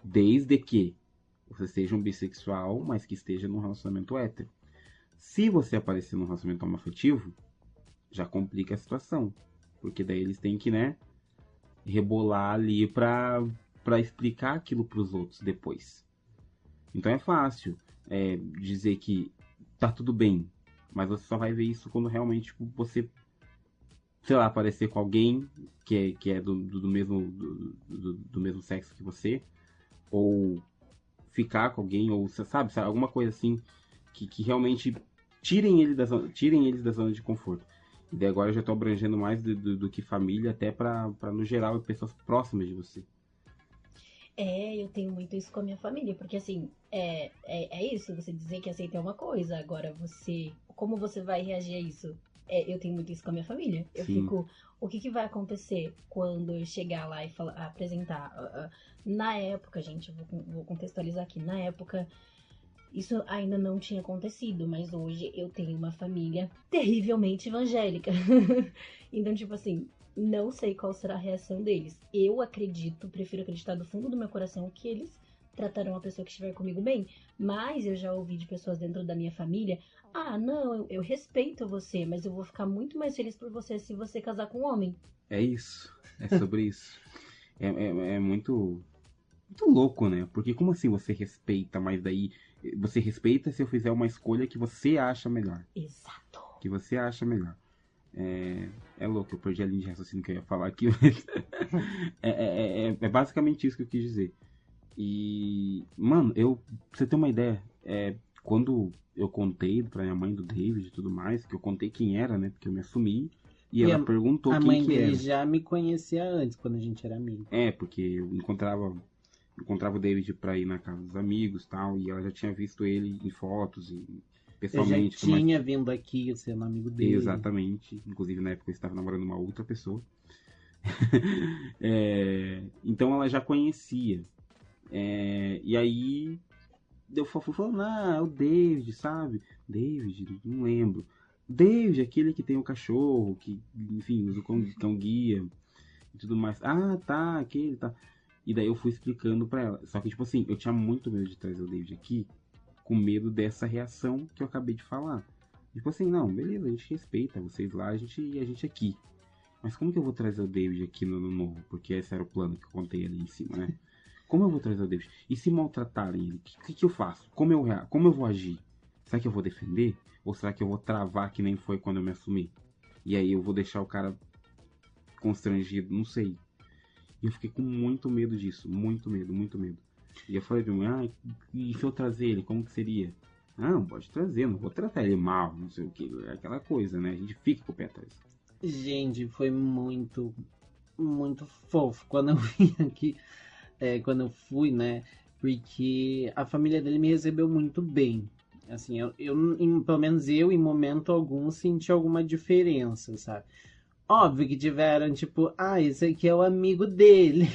Desde que você seja um bissexual, mas que esteja num relacionamento hétero. Se você aparecer num relacionamento homoafetivo, já complica a situação. Porque daí eles têm que, né, rebolar ali pra explicar aquilo pros outros depois. Então é fácil dizer que tá tudo bem, mas você só vai ver isso quando realmente, tipo, você, sei lá, aparecer com alguém que é do mesmo sexo que você, ou ficar com alguém, ou sabe alguma coisa assim que realmente tirem eles da zona de conforto. E daí agora eu já tô abrangendo mais do que família, até pra no geral pessoas próximas de você. Eu tenho muito isso com a minha família, porque assim, é isso, você dizer que aceita é uma coisa, agora como você vai reagir a isso? Eu tenho muito isso com a minha família. Eu Sim. fico, o que vai acontecer quando eu chegar lá e apresentar? Na época, gente, vou contextualizar aqui, na época, isso ainda não tinha acontecido, mas hoje eu tenho uma família terrivelmente evangélica. Então, tipo assim, não sei qual será a reação deles. Eu prefiro acreditar do fundo do meu coração que eles tratarão a pessoa que estiver comigo bem. Mas eu já ouvi de pessoas dentro da minha família: não, eu respeito você, mas eu vou ficar muito mais feliz por você se você casar com um homem. É isso. É sobre isso. É muito louco, né? Porque como assim você respeita, mas daí você respeita se eu fizer uma escolha que você acha melhor. Exato. Que você acha melhor. É louco, eu perdi a linha de raciocínio que eu ia falar aqui, mas é basicamente isso que eu quis dizer. E, mano, pra você ter uma ideia, quando eu contei pra minha mãe do David e tudo mais, que eu contei quem era, né? Porque eu me assumi, e ela perguntou a quem mãe que dele era. já me conhecia antes, quando a gente era amigo. Porque eu encontrava o David pra ir na casa dos amigos e tal, e ela já tinha visto ele em fotos e Eu pessoalmente. já tinha vindo aqui sendo amigo dele. Exatamente. Inclusive na época eu estava namorando uma outra pessoa. Então ela já conhecia. E aí eu fui falando, é o David, sabe? David, não lembro. David, aquele que tem o cachorro, que, enfim, usa o cão guia e tudo mais. Tá, aquele, tá. E daí eu fui explicando pra ela. Só que, tipo assim, eu tinha muito medo de trazer o David aqui, com medo dessa reação que eu acabei de falar. Tipo assim, não, beleza, a gente respeita vocês lá, a gente aqui. Mas como que eu vou trazer o David aqui no ano novo? Porque esse era o plano que eu contei ali em cima, né? Como eu vou trazer o David? E se maltratarem ele? O que eu faço? Como eu vou agir? Será que eu vou defender? Ou será que eu vou travar que nem foi quando eu me assumi? E aí eu vou deixar o cara constrangido? Não sei. E eu fiquei com muito medo disso. Muito medo, muito medo. E eu falei pra minha mãe, e se eu trazer ele, como que seria? Não, pode trazer, não vou tratar ele mal, não sei o que. É aquela coisa, né? A gente fica com o pé atrás. Gente, foi muito, muito fofo quando eu vim aqui, quando eu fui, né? Porque a família dele me recebeu muito bem. Assim, pelo menos eu, em momento algum, senti alguma diferença, sabe? Óbvio que tiveram, tipo, esse aqui é o amigo dele.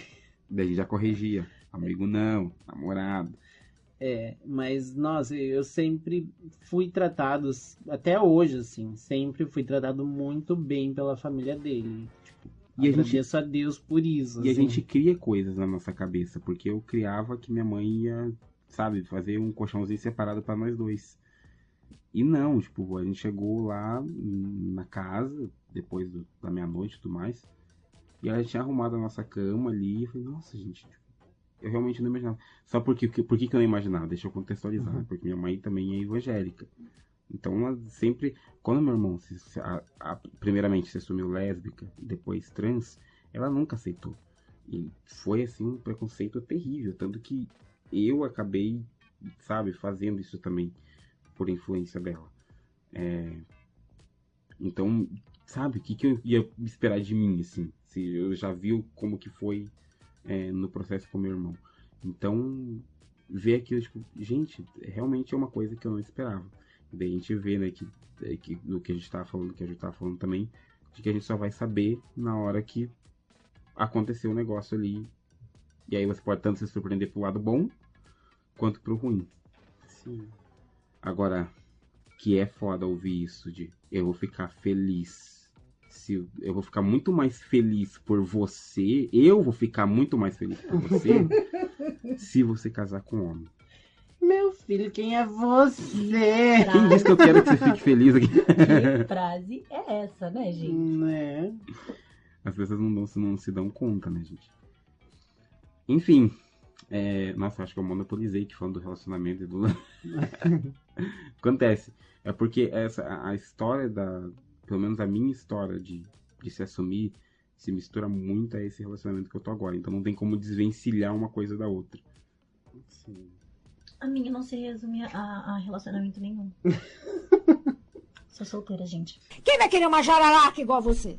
Daí já corrigia. Amigo não, namorado. Mas, nossa, eu sempre fui tratado, até hoje, assim, sempre fui tratado muito bem pela família dele. Tipo, E agradeço a Deus por isso. E a assim. gente cria coisas na nossa cabeça, porque eu criava que minha mãe ia, sabe, fazer um colchãozinho separado pra nós dois. E não, tipo, a gente chegou lá na casa, depois da meia-noite e tudo mais, e ela tinha arrumado a nossa cama ali, e eu falei, nossa, gente, eu realmente não imaginava. Só por que eu não imaginava? Deixa eu contextualizar, né? Porque minha mãe também é evangélica. Então ela sempre, quando meu irmão primeiramente se assumiu lésbica, depois trans, ela nunca aceitou. E foi assim um preconceito terrível, tanto que eu acabei sabe, fazendo isso também por influência dela. Então, sabe, o que eu ia esperar de mim, assim? Se eu já vi como que foi no processo com meu irmão. Então, ver aquilo, tipo, gente, realmente é uma coisa que eu não esperava. E daí a gente vê, né, que do que a gente tava falando, que a gente tava falando também, de que a gente só vai saber na hora que aconteceu o negócio ali. E aí você pode tanto se surpreender pro lado bom, quanto pro ruim. Sim. Agora, que é foda ouvir isso de eu vou ficar feliz. Eu vou ficar muito mais feliz por você. Eu vou ficar muito mais feliz por você se você casar com um homem. Meu filho, quem é você? Quem disse que eu quero que você fique feliz aqui? Que frase é essa, né, gente? Né? As pessoas não se dão conta, né, gente? Enfim. Nossa, acho que eu monopolizei aqui falando do relacionamento e do... Acontece. É porque a história pelo menos a minha história de se assumir se mistura muito a esse relacionamento que eu tô agora. Então não tem como desvencilhar uma coisa da outra. Sim. A minha não se resume a relacionamento nenhum. Sou solteira, gente. Quem vai querer uma jararaca igual você?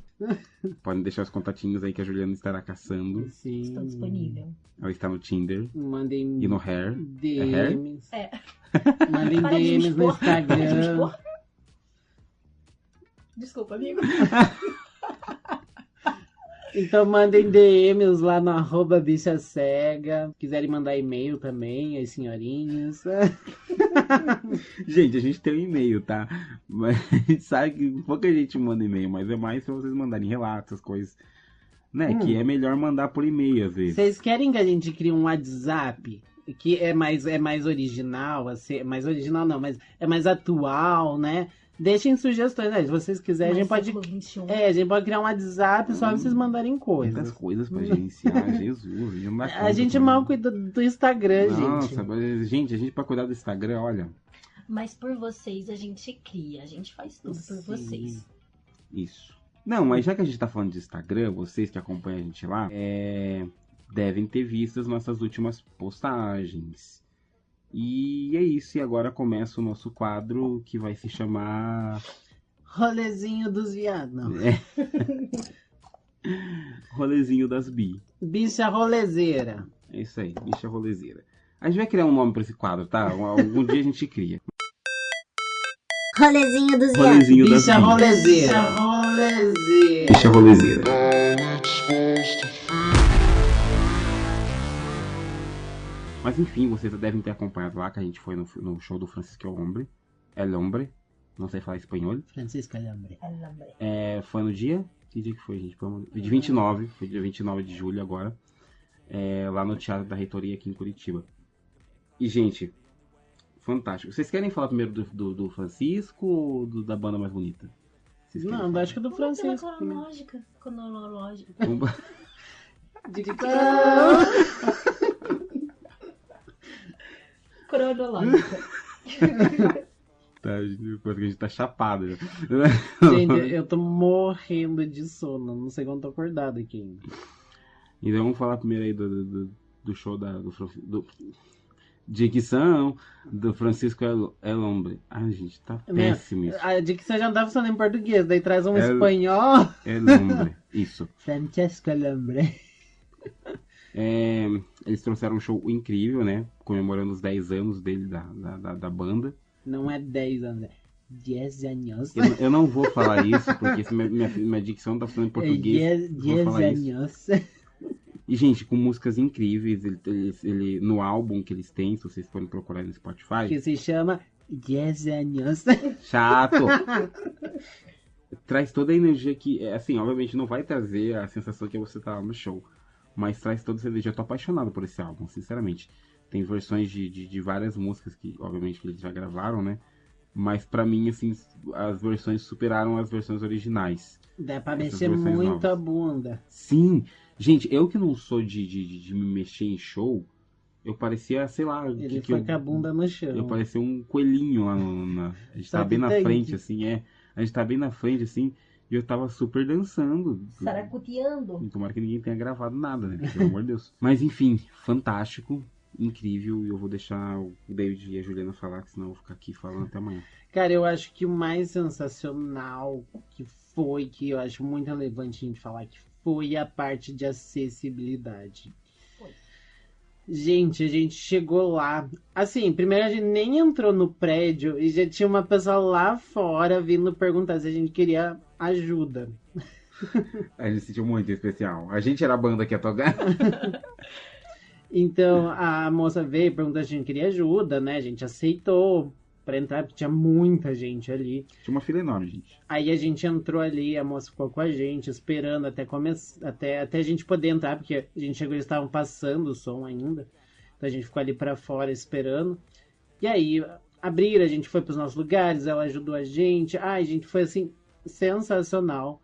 Podem deixar os contatinhos aí que a Juliana estará caçando. Sim. Estou disponível. Ela está no Tinder Mandem e no Hair. DMs. É. Mandem Para de me DMs no expor. Para de me Instagram. expor. Desculpa, amigo. Então mandem DMs lá no @bichacega. Quiserem mandar e-mail também, as senhorinhas. Gente, a gente tem um e-mail, tá? Mas a gente sabe que pouca gente manda e-mail, mas é mais pra vocês mandarem relatos, coisas, né? Que é melhor mandar por e-mail, às vezes. Vocês querem que a gente crie um WhatsApp? Que é mais original, assim, mais original não, mas é mais atual, né? Deixem sugestões, né? Se vocês quiserem, a gente pode. Século XXI. A gente pode criar um WhatsApp só pra vocês mandarem Muitas coisas. coisas pra gerenciar, Jesus. Não dá A conta gente também. mal cuida do Instagram, gente. Nossa, mas, gente, a gente pra cuidar do Instagram, olha, Mas por vocês a gente cria, a gente faz tudo por Sim. vocês. isso. Não, mas já que a gente tá falando de Instagram, vocês que acompanham a gente lá, devem ter visto as nossas últimas postagens. E é isso, e agora começa o nosso quadro que vai se chamar Rolezinho dos viados. Não. Rolezinho das Bi. Bicha rolezeira. É isso aí, bicha rolezeira. A gente vai criar um nome pra esse quadro, tá? Algum dia a gente cria. Rolezinho dos Rolezinho das Bicha Bi. rolezeira. Bicha rolezeira. Bicha rolezeira. Mas enfim, vocês devem ter acompanhado lá que a gente foi no show do Francisco El Hombre. Não sei falar espanhol. Francisco Alambre. Foi no dia? Que dia que foi, gente? De 29. Foi dia 29 de julho agora. Lá no Teatro da Reitoria aqui em Curitiba. E, gente, fantástico. Vocês querem falar primeiro do Francisco ou da banda mais bonita? Vocês querem Não, falar? acho que é do Francisco. Cronológica. Cronológica. Vamos- Cronológica. Tá, depois que a gente tá chapado. Já. Gente, eu tô morrendo de sono. Não sei quando tô acordado aqui ainda. Então vamos falar primeiro aí do show do dicção do Francisco El Hombre. Ai, gente, tá péssimo isso. A dicção já não tá funcionando em português. Daí traz um El- espanhol. El Hombre, isso. Francesco Alambre. Eles trouxeram um show incrível, né? Comemorando os 10 anos dele da banda. Não é 10 anos, é 10 anos. Eu não vou falar isso, porque se minha dicção tá falando em português. Não vou falar isso. anos. E, gente, com músicas incríveis. Ele, no álbum que eles têm, se vocês forem procurar no Spotify. Que se chama 10 anos. Chato! Traz toda a energia que, assim, obviamente não vai trazer a sensação que você tá lá no show. Mas traz toda essa energia. Eu tô apaixonado por esse álbum, sinceramente. Tem versões de várias músicas que, obviamente, eles já gravaram, né? Mas pra mim, assim, as versões superaram as versões originais. Dá pra Essas mexer versões muito a novas. bunda. Gente, eu que não sou de me mexer em show, eu parecia, sei lá... Ele foi com a bunda no chão. Eu parecia um coelhinho lá a gente tava bem na Saltitante. frente, assim, A gente tava bem na frente, assim, e eu tava super dançando. Saracuteando. Tomara que ninguém tenha gravado nada, né? Pelo amor de Deus. Mas enfim, fantástico. incrível. E eu vou deixar o David e a Juliana falar, que senão eu vou ficar aqui falando até amanhã. Cara, eu acho que o mais sensacional que eu acho muito relevante a gente falar, que foi a parte de acessibilidade. Gente, a gente chegou lá. Assim, primeiro a gente nem entrou no prédio e já tinha uma pessoa lá fora vindo perguntar se a gente queria ajuda. A gente se sentiu muito especial. A gente era a banda que ia tocar. Então a moça veio, perguntou se a gente queria ajuda, né? A gente aceitou pra entrar, porque tinha muita gente ali. Tinha uma fila enorme, gente. Aí a gente entrou ali, a moça ficou com a gente, esperando até a gente poder entrar, porque a gente chegou e eles estavam passando o som ainda. Então a gente ficou ali pra fora esperando. E aí abriram, a gente foi pros nossos lugares, ela ajudou a gente. Ai, gente, foi assim, sensacional.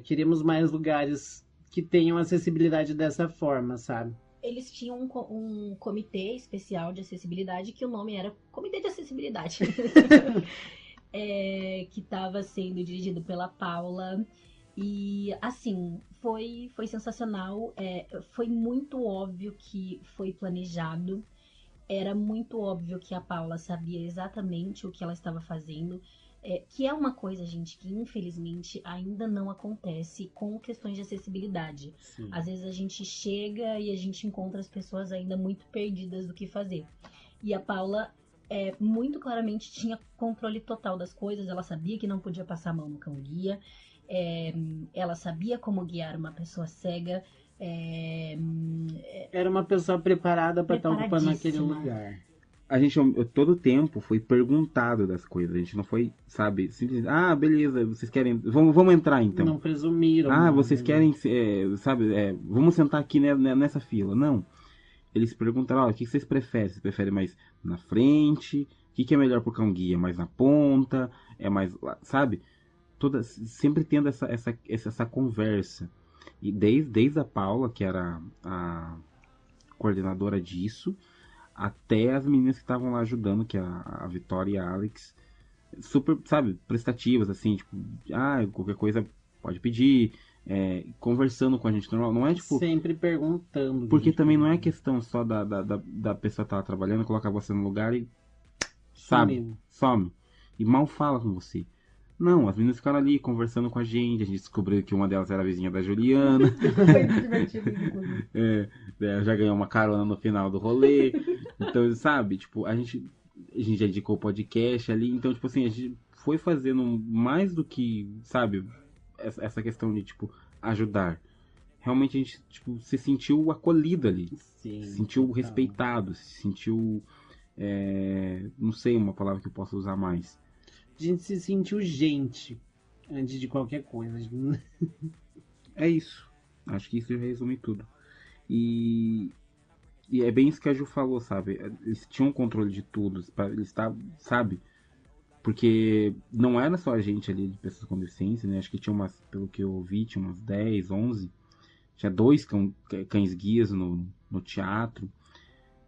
Queríamos mais lugares que tenham acessibilidade dessa forma, sabe? Eles tinham um comitê especial de acessibilidade, que o nome era Comitê de Acessibilidade. Que estava sendo dirigido pela Paula. E, assim, foi sensacional. Foi muito óbvio que foi planejado. Era muito óbvio que a Paula sabia exatamente o que ela estava fazendo. Que é uma coisa, gente, que infelizmente ainda não acontece com questões de acessibilidade. Sim. Às vezes a gente chega e a gente encontra as pessoas ainda muito perdidas do que fazer. E a Paula muito claramente tinha controle total das coisas. Ela sabia que não podia passar a mão no cão-guia. Ela sabia como guiar uma pessoa cega. Era uma pessoa preparada para estar ocupando aquele Preparadíssima. lugar. A gente, todo tempo, foi perguntado das coisas. A gente não foi, sabe, simplesmente, beleza, vocês querem, vamos entrar então. Não presumiram. não, Vocês né? querem, sabe, vamos sentar aqui nessa fila. Não. Eles perguntaram, o que vocês preferem? Vocês preferem mais na frente? O que é melhor pro cão guia? Mais na ponta? É mais, sabe? Sempre tendo essa conversa. E desde a Paula, que era a coordenadora disso, até as meninas que estavam lá ajudando, que é a Vitória e a Alex, super, sabe, prestativas, assim, tipo, qualquer coisa pode pedir, conversando com a gente normal, não é tipo... Sempre perguntando. Porque gente. também não é questão só da pessoa estar trabalhando, colocar você no lugar e, sabe, Sumiu. some. E mal fala com você. Não, as meninas ficaram ali conversando com a gente descobriu que uma delas era a vizinha da Juliana. Foi divertido, inclusive. Ela já ganhou uma carona no final do rolê. Então, sabe, tipo, a gente já indicou o podcast ali. Então, tipo assim, a gente foi fazendo mais do que, sabe, essa questão de, tipo, ajudar. Realmente a gente, tipo, se sentiu acolhido ali. Sim, Se sentiu total. respeitado, se sentiu... não sei uma palavra que eu possa usar mais. A gente se sentiu gente antes de qualquer coisa. É isso. Acho que isso resume tudo. E é bem isso que a Ju falou, sabe? Eles tinham controle de tudo. Eles estavam, sabe? Porque não era só a gente ali de pessoas com deficiência, né? Acho que tinha pelo que eu ouvi, tinha umas 10, 11. Tinha 2 cães guias no teatro.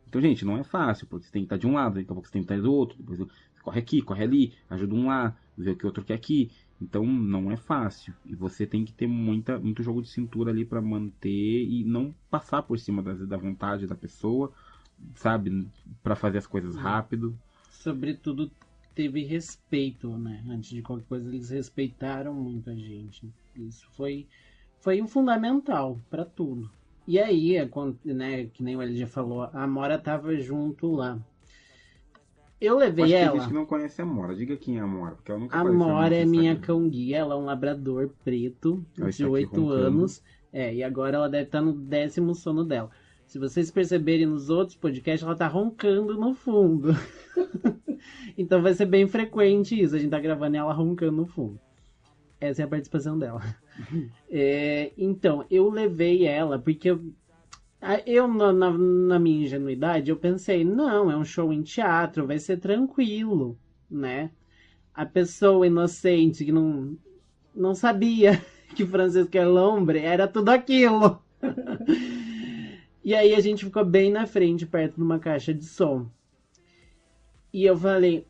Então, gente, não é fácil. Pô, você tem que estar de um lado, daqui a pouco você tem que estar do outro. Depois você corre aqui, corre ali, ajuda um lá, vê o que o outro quer aqui. Então, não é fácil. E você tem que ter muito jogo de cintura ali pra manter e não passar por cima da vontade da pessoa, sabe? Pra fazer as coisas rápido. Sobretudo, teve respeito, né? Antes de qualquer coisa, eles respeitaram muito a gente. Isso foi um fundamental pra tudo. E aí, né, que nem o LG falou, a Amora tava junto lá. Eu levei Acho que ela. tem gente que não conhece a Amora. Diga quem é a Amora, porque ela nunca A apareceu no Amora é nosso minha Instagram. cão-guia, ela é um labrador preto, Ela de está aqui 8 roncando. anos. E agora ela deve estar no 10º sono dela. Se vocês perceberem nos outros podcasts, ela tá roncando no fundo. Então vai ser bem frequente isso, a gente tá gravando ela roncando no fundo. Essa é a participação dela. Então, eu levei ela porque eu na minha ingenuidade, eu pensei, não, é um show em teatro, vai ser tranquilo, né? A pessoa inocente que não sabia que Francisco Elombre era tudo aquilo. E aí a gente ficou bem na frente, perto de uma caixa de som. E eu falei,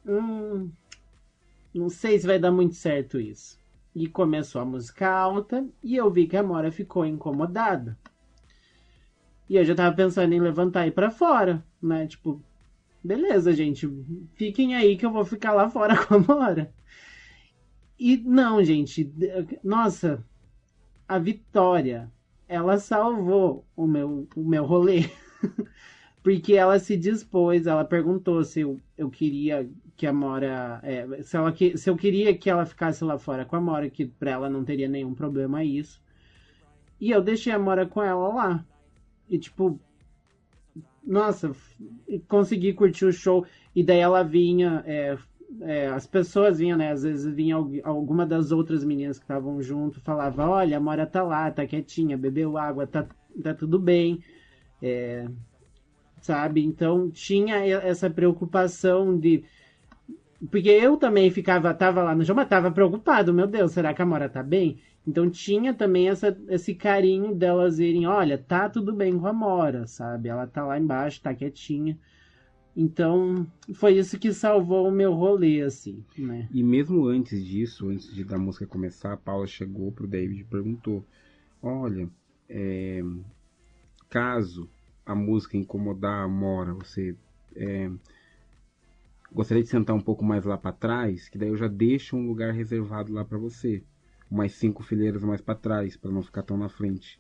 não sei se vai dar muito certo isso. E começou a música alta e eu vi que a Amora ficou incomodada. E eu já tava pensando em levantar e ir pra fora, né? Tipo, beleza, gente, fiquem aí que eu vou ficar lá fora com a Amora. E não, gente, nossa, a Vitória, ela salvou o meu rolê. Porque ela se dispôs, ela perguntou se eu queria que a Mora. Se eu queria que ela ficasse lá fora com a Mora, que pra ela não teria nenhum problema isso. E eu deixei a Mora com ela lá. E tipo, nossa, consegui curtir o show. E daí ela vinha. As pessoas vinham, né? Às vezes vinha alguma das outras meninas que estavam junto, falava: Olha, a Mora tá lá, tá quietinha, bebeu água, tá tudo bem. Sabe? Então tinha essa preocupação de. Porque eu também tava lá no show, mas tava preocupado, meu Deus, será que a Mora tá bem? Então tinha também esse carinho delas irem, olha, tá tudo bem com a Mora, sabe? Ela tá lá embaixo, tá quietinha. Então foi isso que salvou o meu rolê, assim, né? E mesmo antes disso, antes da música começar, a Paula chegou pro David e perguntou: Olha, caso a música incomodar a Mora, você gostaria de sentar um pouco mais lá para trás, que daí eu já deixo um lugar reservado lá para você, umas 5 fileiras mais para trás, para não ficar tão na frente.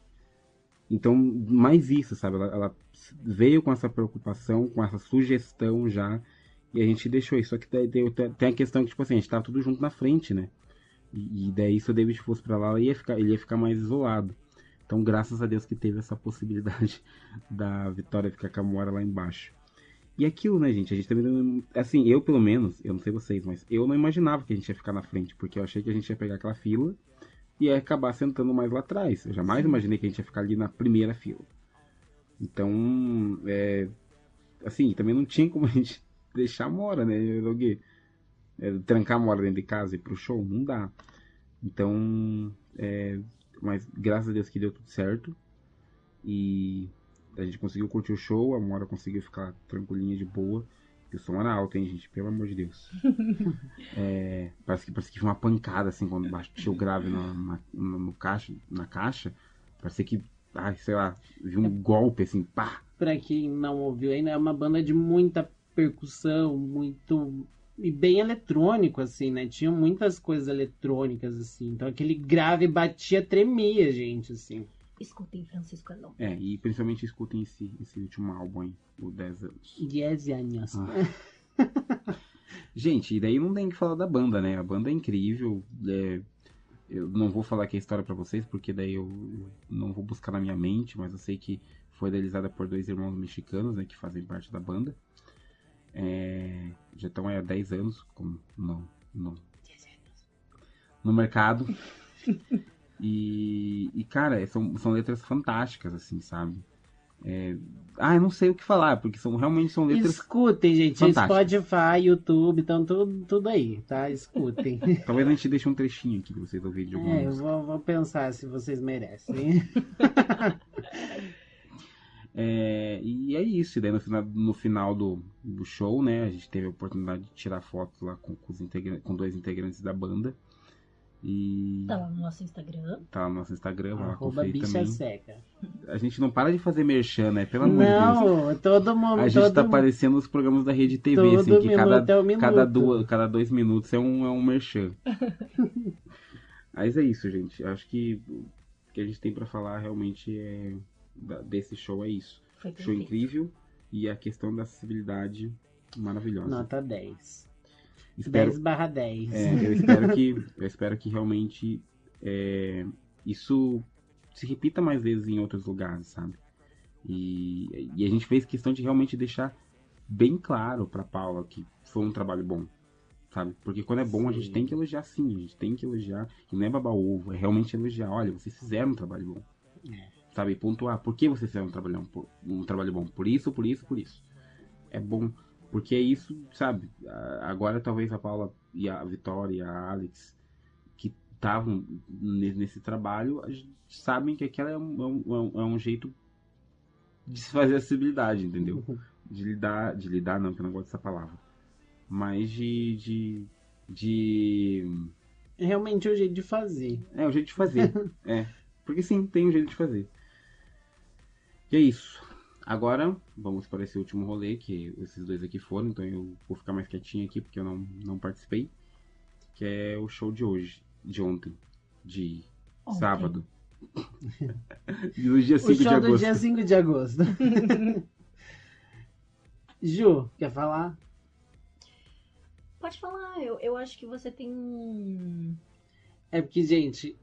Então, mais isso, sabe? Ela veio com essa preocupação, com essa sugestão já, e a gente deixou isso. Só que daí tem a questão que, tipo assim, a gente tava tudo junto na frente, né? E daí, se o David fosse para lá, ele ia ficar mais isolado. Então, graças a Deus que teve essa possibilidade da Vitória ficar com a Mora lá embaixo. E aquilo, né, gente? A gente também não... Assim, eu pelo menos, eu não sei vocês, mas eu não imaginava que a gente ia ficar na frente, porque eu achei que a gente ia pegar aquela fila e ia acabar sentando mais lá atrás. Eu jamais imaginei que a gente ia ficar ali na primeira fila. Então, assim, também não tinha como a gente deixar a Mora, né? Trancar a Mora dentro de casa e ir pro show, não dá. Então, mas graças a Deus que deu tudo certo. E a gente conseguiu curtir o show, a Mora conseguiu ficar tranquilinha, de boa. E o som era alto, hein, gente? Pelo amor de Deus. Parece que foi uma pancada, assim, quando baixou o grave na caixa. Parece que, sei lá, viu um golpe, assim, pá. Pra quem não ouviu ainda, é uma banda de muita percussão, muito... E bem eletrônico, assim, né? Tinha muitas coisas eletrônicas, assim. Então aquele grave batia, tremia, gente, assim. Escutem Francisco Elon. E principalmente escutem esse último álbum aí, o 10 anos. 10 anos. Gente, e daí não tem que falar da banda, né? A banda é incrível. Eu não vou falar aqui a história pra vocês, porque daí eu não vou buscar na minha mente, mas eu sei que foi idealizada por 2 irmãos mexicanos, né, que fazem parte da banda. Já estão aí há 10 anos no mercado. E cara, são letras fantásticas, assim, sabe? Eu não sei o que falar, porque realmente são letras. Escutem, gente. fantásticas. Spotify, YouTube, então tudo aí, tá? Escutem. Talvez a gente deixe um trechinho aqui pra vocês ouvirem de alguma Eu música. vou pensar se vocês merecem. E é isso. E daí no final do show, né, a gente teve a oportunidade de tirar fotos lá com 2 integrantes da banda. E Tá lá no nosso Instagram. tá no nosso Instagram, vai lá Arroba conferir bicha também. seca. A gente não para de fazer merchan, né? Pelo amor de Deus. Não, todo mundo. A gente tá parecendo os programas da Rede TV, todo assim, que minuto é um minuto. cada 2 minutos é um merchan. Mas é isso, gente. Acho que o que a gente tem pra falar realmente desse show é isso. Foi Show perfeito. incrível e a questão da acessibilidade maravilhosa. Nota 10. Espero, 10/10. eu espero que realmente isso se repita mais vezes em outros lugares, sabe? E a gente fez questão de realmente deixar bem claro pra Paula que foi um trabalho bom, sabe? Porque quando é bom, a gente Sim. tem que elogiar, sim. A gente tem que elogiar. E não é babar ovo, é realmente elogiar. Olha, vocês fizeram um trabalho bom. Sabe? Pontuar. Por que vocês fizeram um trabalho bom? Por isso, por isso, por isso. É bom. Porque é isso, sabe? Agora talvez a Paula e a Vitória e a Alex, que estavam nesse trabalho, sabem que aquela é um jeito de se fazer acessibilidade, entendeu? De lidar não, que eu não gosto dessa palavra. Mas Realmente é o jeito de fazer. É o jeito de fazer. Porque sim, tem um jeito de fazer. E é isso. Agora, vamos para esse último rolê, que esses dois aqui foram, então eu vou ficar mais quietinho aqui, porque eu não participei. Que é o show de hoje, de ontem, de sábado. Do dia 5 O de show do agosto. dia 5 de agosto. Ju, quer falar? Pode falar, eu acho que você tem um. É porque, gente,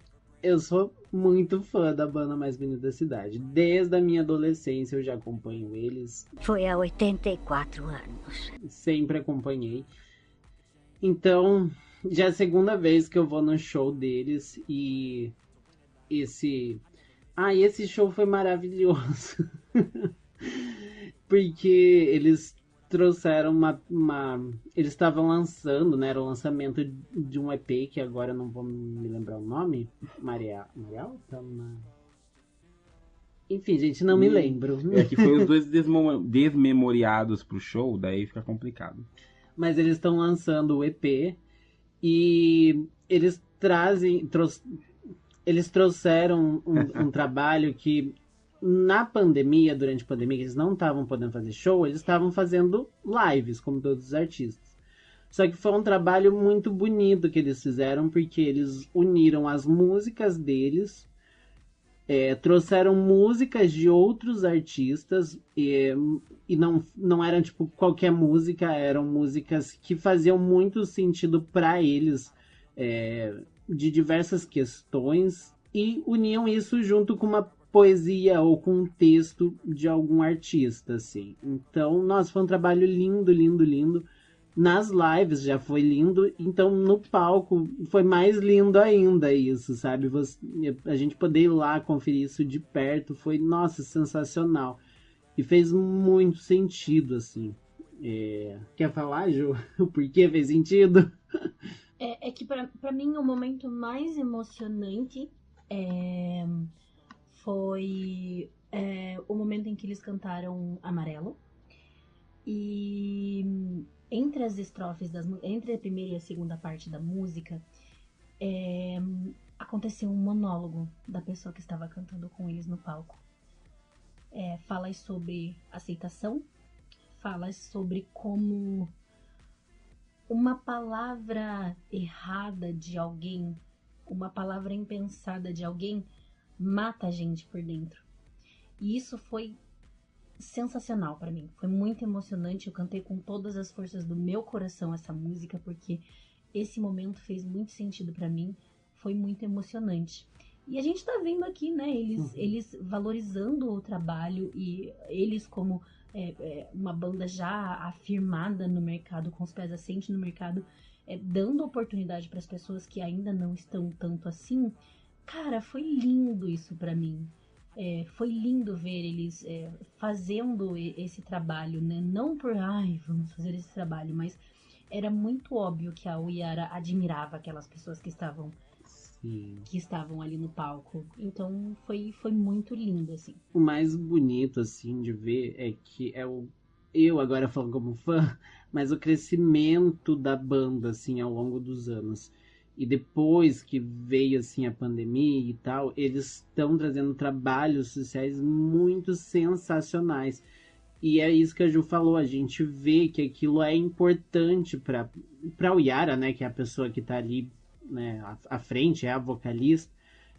eu sou muito fã da banda mais bonita da cidade. Desde a minha adolescência eu já acompanho eles. Foi há 84 anos. Sempre acompanhei. Então, já é a segunda vez que eu vou no show deles e esse show foi maravilhoso. Porque eles trouxeram eles estavam lançando, né? Era o lançamento de um EP que agora eu não vou me lembrar o nome. Marial? Enfim, gente, não me lembro. É que foi os dois desmemoriados pro show, daí fica complicado. Mas eles estão lançando o EP e eles trouxeram um trabalho que durante a pandemia, que eles não estavam podendo fazer show, eles estavam fazendo lives, como todos os artistas. Só que foi um trabalho muito bonito que eles fizeram, porque eles uniram as músicas deles, trouxeram músicas de outros artistas, e não eram tipo qualquer música, eram músicas que faziam muito sentido para eles, de diversas questões, e uniam isso junto com uma poesia ou com um texto de algum artista, assim. Então, nossa, foi um trabalho lindo, lindo, lindo. Nas lives já foi lindo, então no palco foi mais lindo ainda isso, sabe? A gente poder ir lá conferir isso de perto foi, nossa, sensacional. E fez muito sentido, assim. Quer falar, Ju? O porquê fez sentido? É que pra mim o momento mais emocionante foi o momento em que eles cantaram Amarelo. E entre as estrofes, entre a primeira e a segunda parte da música, aconteceu um monólogo da pessoa que estava cantando com eles no palco. Fala sobre aceitação, fala sobre como uma palavra errada de alguém, uma palavra impensada de alguém, mata a gente por dentro. E isso foi sensacional pra mim, foi muito emocionante. Eu cantei com todas as forças do meu coração essa música, porque esse momento fez muito sentido pra mim, foi muito emocionante. E a gente tá vendo aqui, né, eles valorizando o trabalho, e eles como uma banda já afirmada no mercado, com os pés assentes no mercado, dando oportunidade para as pessoas que ainda não estão tanto assim. Cara, foi lindo isso pra mim. Foi lindo ver eles fazendo esse trabalho, né? Não por, vamos fazer esse trabalho, mas era muito óbvio que a Uyara admirava aquelas pessoas que estavam ali no palco. Então foi muito lindo, assim. O mais bonito, assim, de ver é que eu agora falando como fã, mas o crescimento da banda, assim, ao longo dos anos. E depois que veio, assim, a pandemia e tal, eles estão trazendo trabalhos sociais muito sensacionais. E é isso que a Ju falou, a gente vê que aquilo é importante para a Uyara, né, que é a pessoa que tá ali, né, à frente, é a vocalista.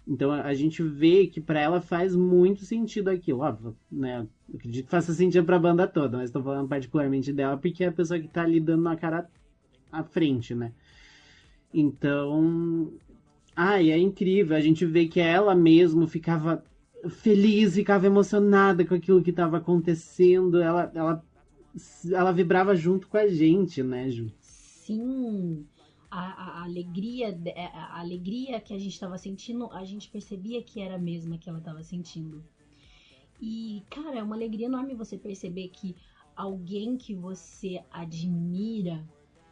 Então a gente vê que para ela faz muito sentido aquilo, óbvio, né? Eu acredito que faça sentido para a banda toda, mas estou falando particularmente dela porque é a pessoa que tá ali dando a cara à frente, né? Então, é incrível. A gente vê que ela mesmo ficava feliz, ficava emocionada com aquilo que estava acontecendo. Ela vibrava junto com a gente, né, Ju? Sim, a alegria que a gente estava sentindo, a gente percebia que era a mesma que ela estava sentindo. E, cara, é uma alegria enorme você perceber que alguém que você admira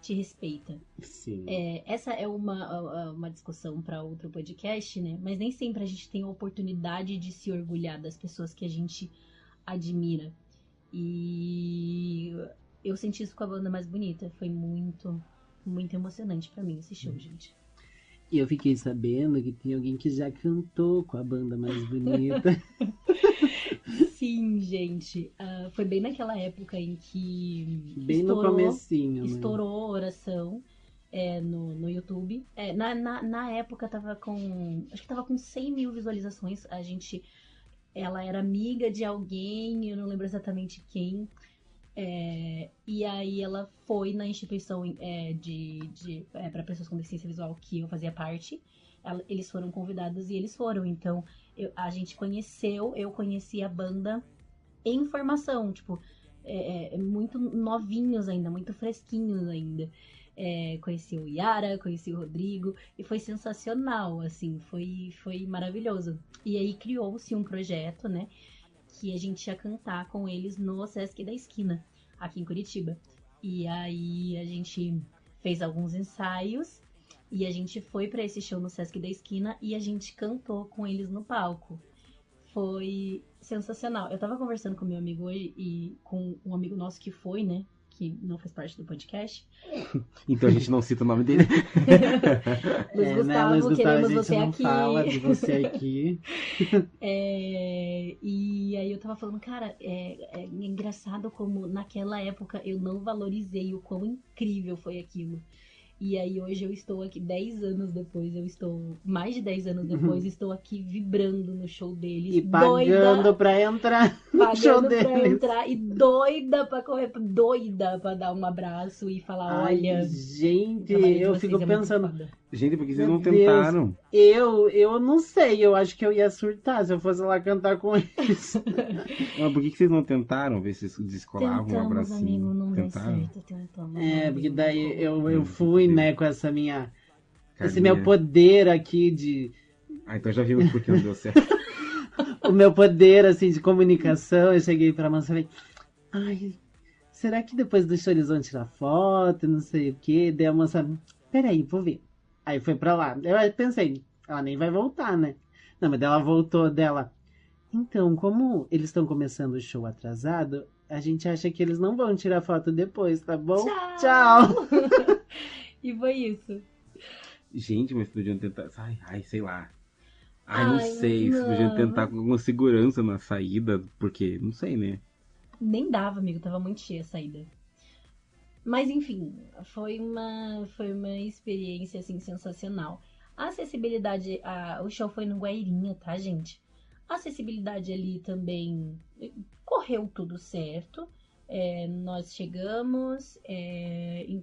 te respeita. Sim. Essa é uma discussão para outro podcast, né? Mas nem sempre a gente tem a oportunidade de se orgulhar das pessoas que a gente admira. E eu senti isso com a banda mais bonita. Foi muito, muito emocionante para mim esse show, gente. E eu fiquei sabendo que tem alguém que já cantou com a banda mais bonita. Sim, gente, foi bem naquela época em que Bem no comecinho, né? estourou a oração no YouTube. Na época acho que tava com 100 mil visualizações. Ela era amiga de alguém, eu não lembro exatamente quem. E aí ela foi na instituição para pessoas com deficiência visual que eu fazia parte. Eles foram convidados e eles foram. Então a gente eu conheci a banda em formação, tipo, muito novinhos ainda, muito fresquinhos ainda. Conheci o Yara, conheci o Rodrigo e foi sensacional, assim, foi maravilhoso. E aí criou-se um projeto, né, que a gente ia cantar com eles no Sesc da Esquina, aqui em Curitiba. E aí a gente fez alguns ensaios e a gente foi para esse show no Sesc da Esquina e a gente cantou com eles no palco. Foi sensacional. Eu tava conversando com meu amigo hoje e com um amigo nosso que foi, né, que não faz parte do podcast. Então a gente não cita o nome dele. Luiz Gustavo, Luiz Gustavo, queremos a gente você não aqui. fala de você aqui. E aí eu tava falando, cara, é engraçado como naquela época eu não valorizei o quão incrível foi aquilo. E aí hoje eu estou aqui 10 anos depois, mais de 10 anos depois, estou aqui vibrando no show deles. E pagando pra entrar no show Pagando pra deles. entrar e doida pra correr, doida pra dar um abraço e falar, olha... Gente, o trabalho de eu vocês fico é muito pensando... foda. Gente, por que vocês Meu não tentaram? Eu não sei, eu acho que eu ia surtar se eu fosse lá cantar com eles. Mas por que vocês não tentaram ver se descolavam um Tentamos, abracinho? amigo, não deu Tentaram? certo, tentamos. Porque amigo, daí não colou. eu fui, né, com essa minha... Esse Carminha. meu poder aqui de... Então já vimos por que não deu certo. O meu poder, assim, de comunicação. Eu cheguei pra moça e falei... Ai, será que depois do show eles vão tirar foto, não sei o quê? Daí a moça... Peraí, vou ver. Aí foi pra lá. Eu pensei, ela nem vai voltar, né? Não, mas daí ela voltou dela. Então, como eles estão começando o show atrasado, a gente acha que eles não vão tirar foto depois, tá bom? Tchau! E foi isso. Gente, mas podiam tentar... Ai, sei lá. Não Ai, sei. Vocês podiam não. tentar com alguma segurança na saída, porque, não sei, né? Nem dava, amigo, tava muito cheia a saída. Mas enfim, foi uma experiência assim sensacional. A acessibilidade, o show foi no Guairinha, tá, gente? A acessibilidade ali também correu tudo certo. Nós chegamos,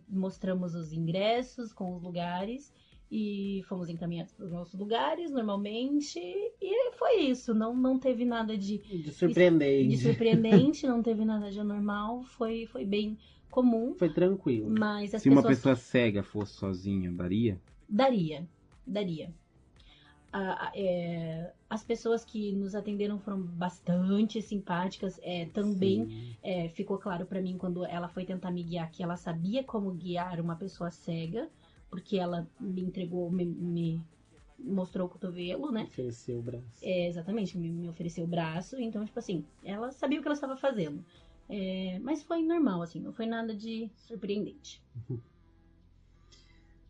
mostramos os ingressos com os lugares e fomos encaminhados para os nossos lugares normalmente. E foi isso, não teve nada de surpreendente, não teve nada de anormal, foi bem comum. Foi tranquilo. Mas Se uma pessoa cega fosse sozinha, daria? Daria. As pessoas que nos atenderam foram bastante simpáticas. Também ficou claro pra mim quando ela foi tentar me guiar que ela sabia como guiar uma pessoa cega, porque ela me entregou, me mostrou o cotovelo, né? Ofereceu o braço. Exatamente, me ofereceu o braço. Então, tipo assim, ela sabia o que ela estava fazendo. Mas foi normal, assim, não foi nada de surpreendente.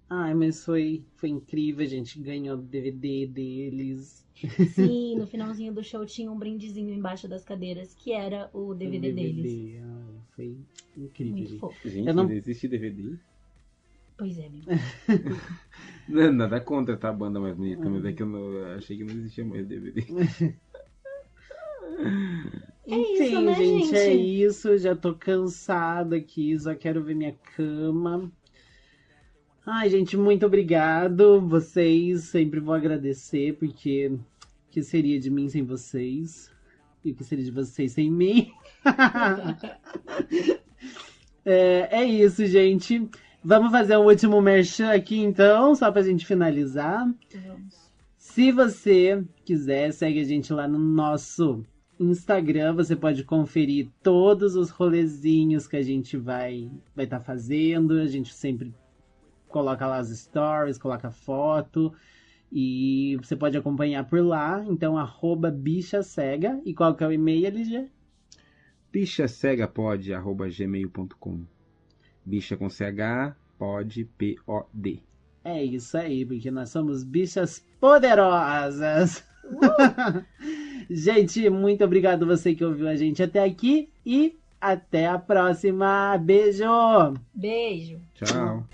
Ai, mas foi incrível, a gente ganhou o DVD deles. Sim, no finalzinho do show tinha um brindezinho embaixo das cadeiras, que era o DVD deles. Ai, foi incrível. Muito fofo. Gente, Eu não- não existe DVD? Pois é, amigo. Nada contra, tá? A banda mais bonita, mas é que eu achei que não existia mais DVD. Enfim, né, gente, é gente? isso. Já tô cansada aqui, só quero ver minha cama. Ai, gente, muito obrigado. Vocês, sempre vou agradecer, porque o que seria de mim sem vocês? E o que seria de vocês sem mim? É isso, gente. Vamos fazer um último merchan aqui, então, só pra gente finalizar. Vamos. Se você quiser, segue a gente lá no nosso Instagram. Você pode conferir todos os rolezinhos que a gente vai estar fazendo. A gente sempre coloca lá as stories, coloca foto. E você pode acompanhar por lá. Então, @bichacega. E qual que é o e-mail, LG? bichacegapod@gmail.com. Bicha com CH, pod, P-O-D. É isso aí, porque nós somos bichas poderosas. Gente, muito obrigado você que ouviu a gente até aqui e até a próxima. Beijo! Beijo. Tchau.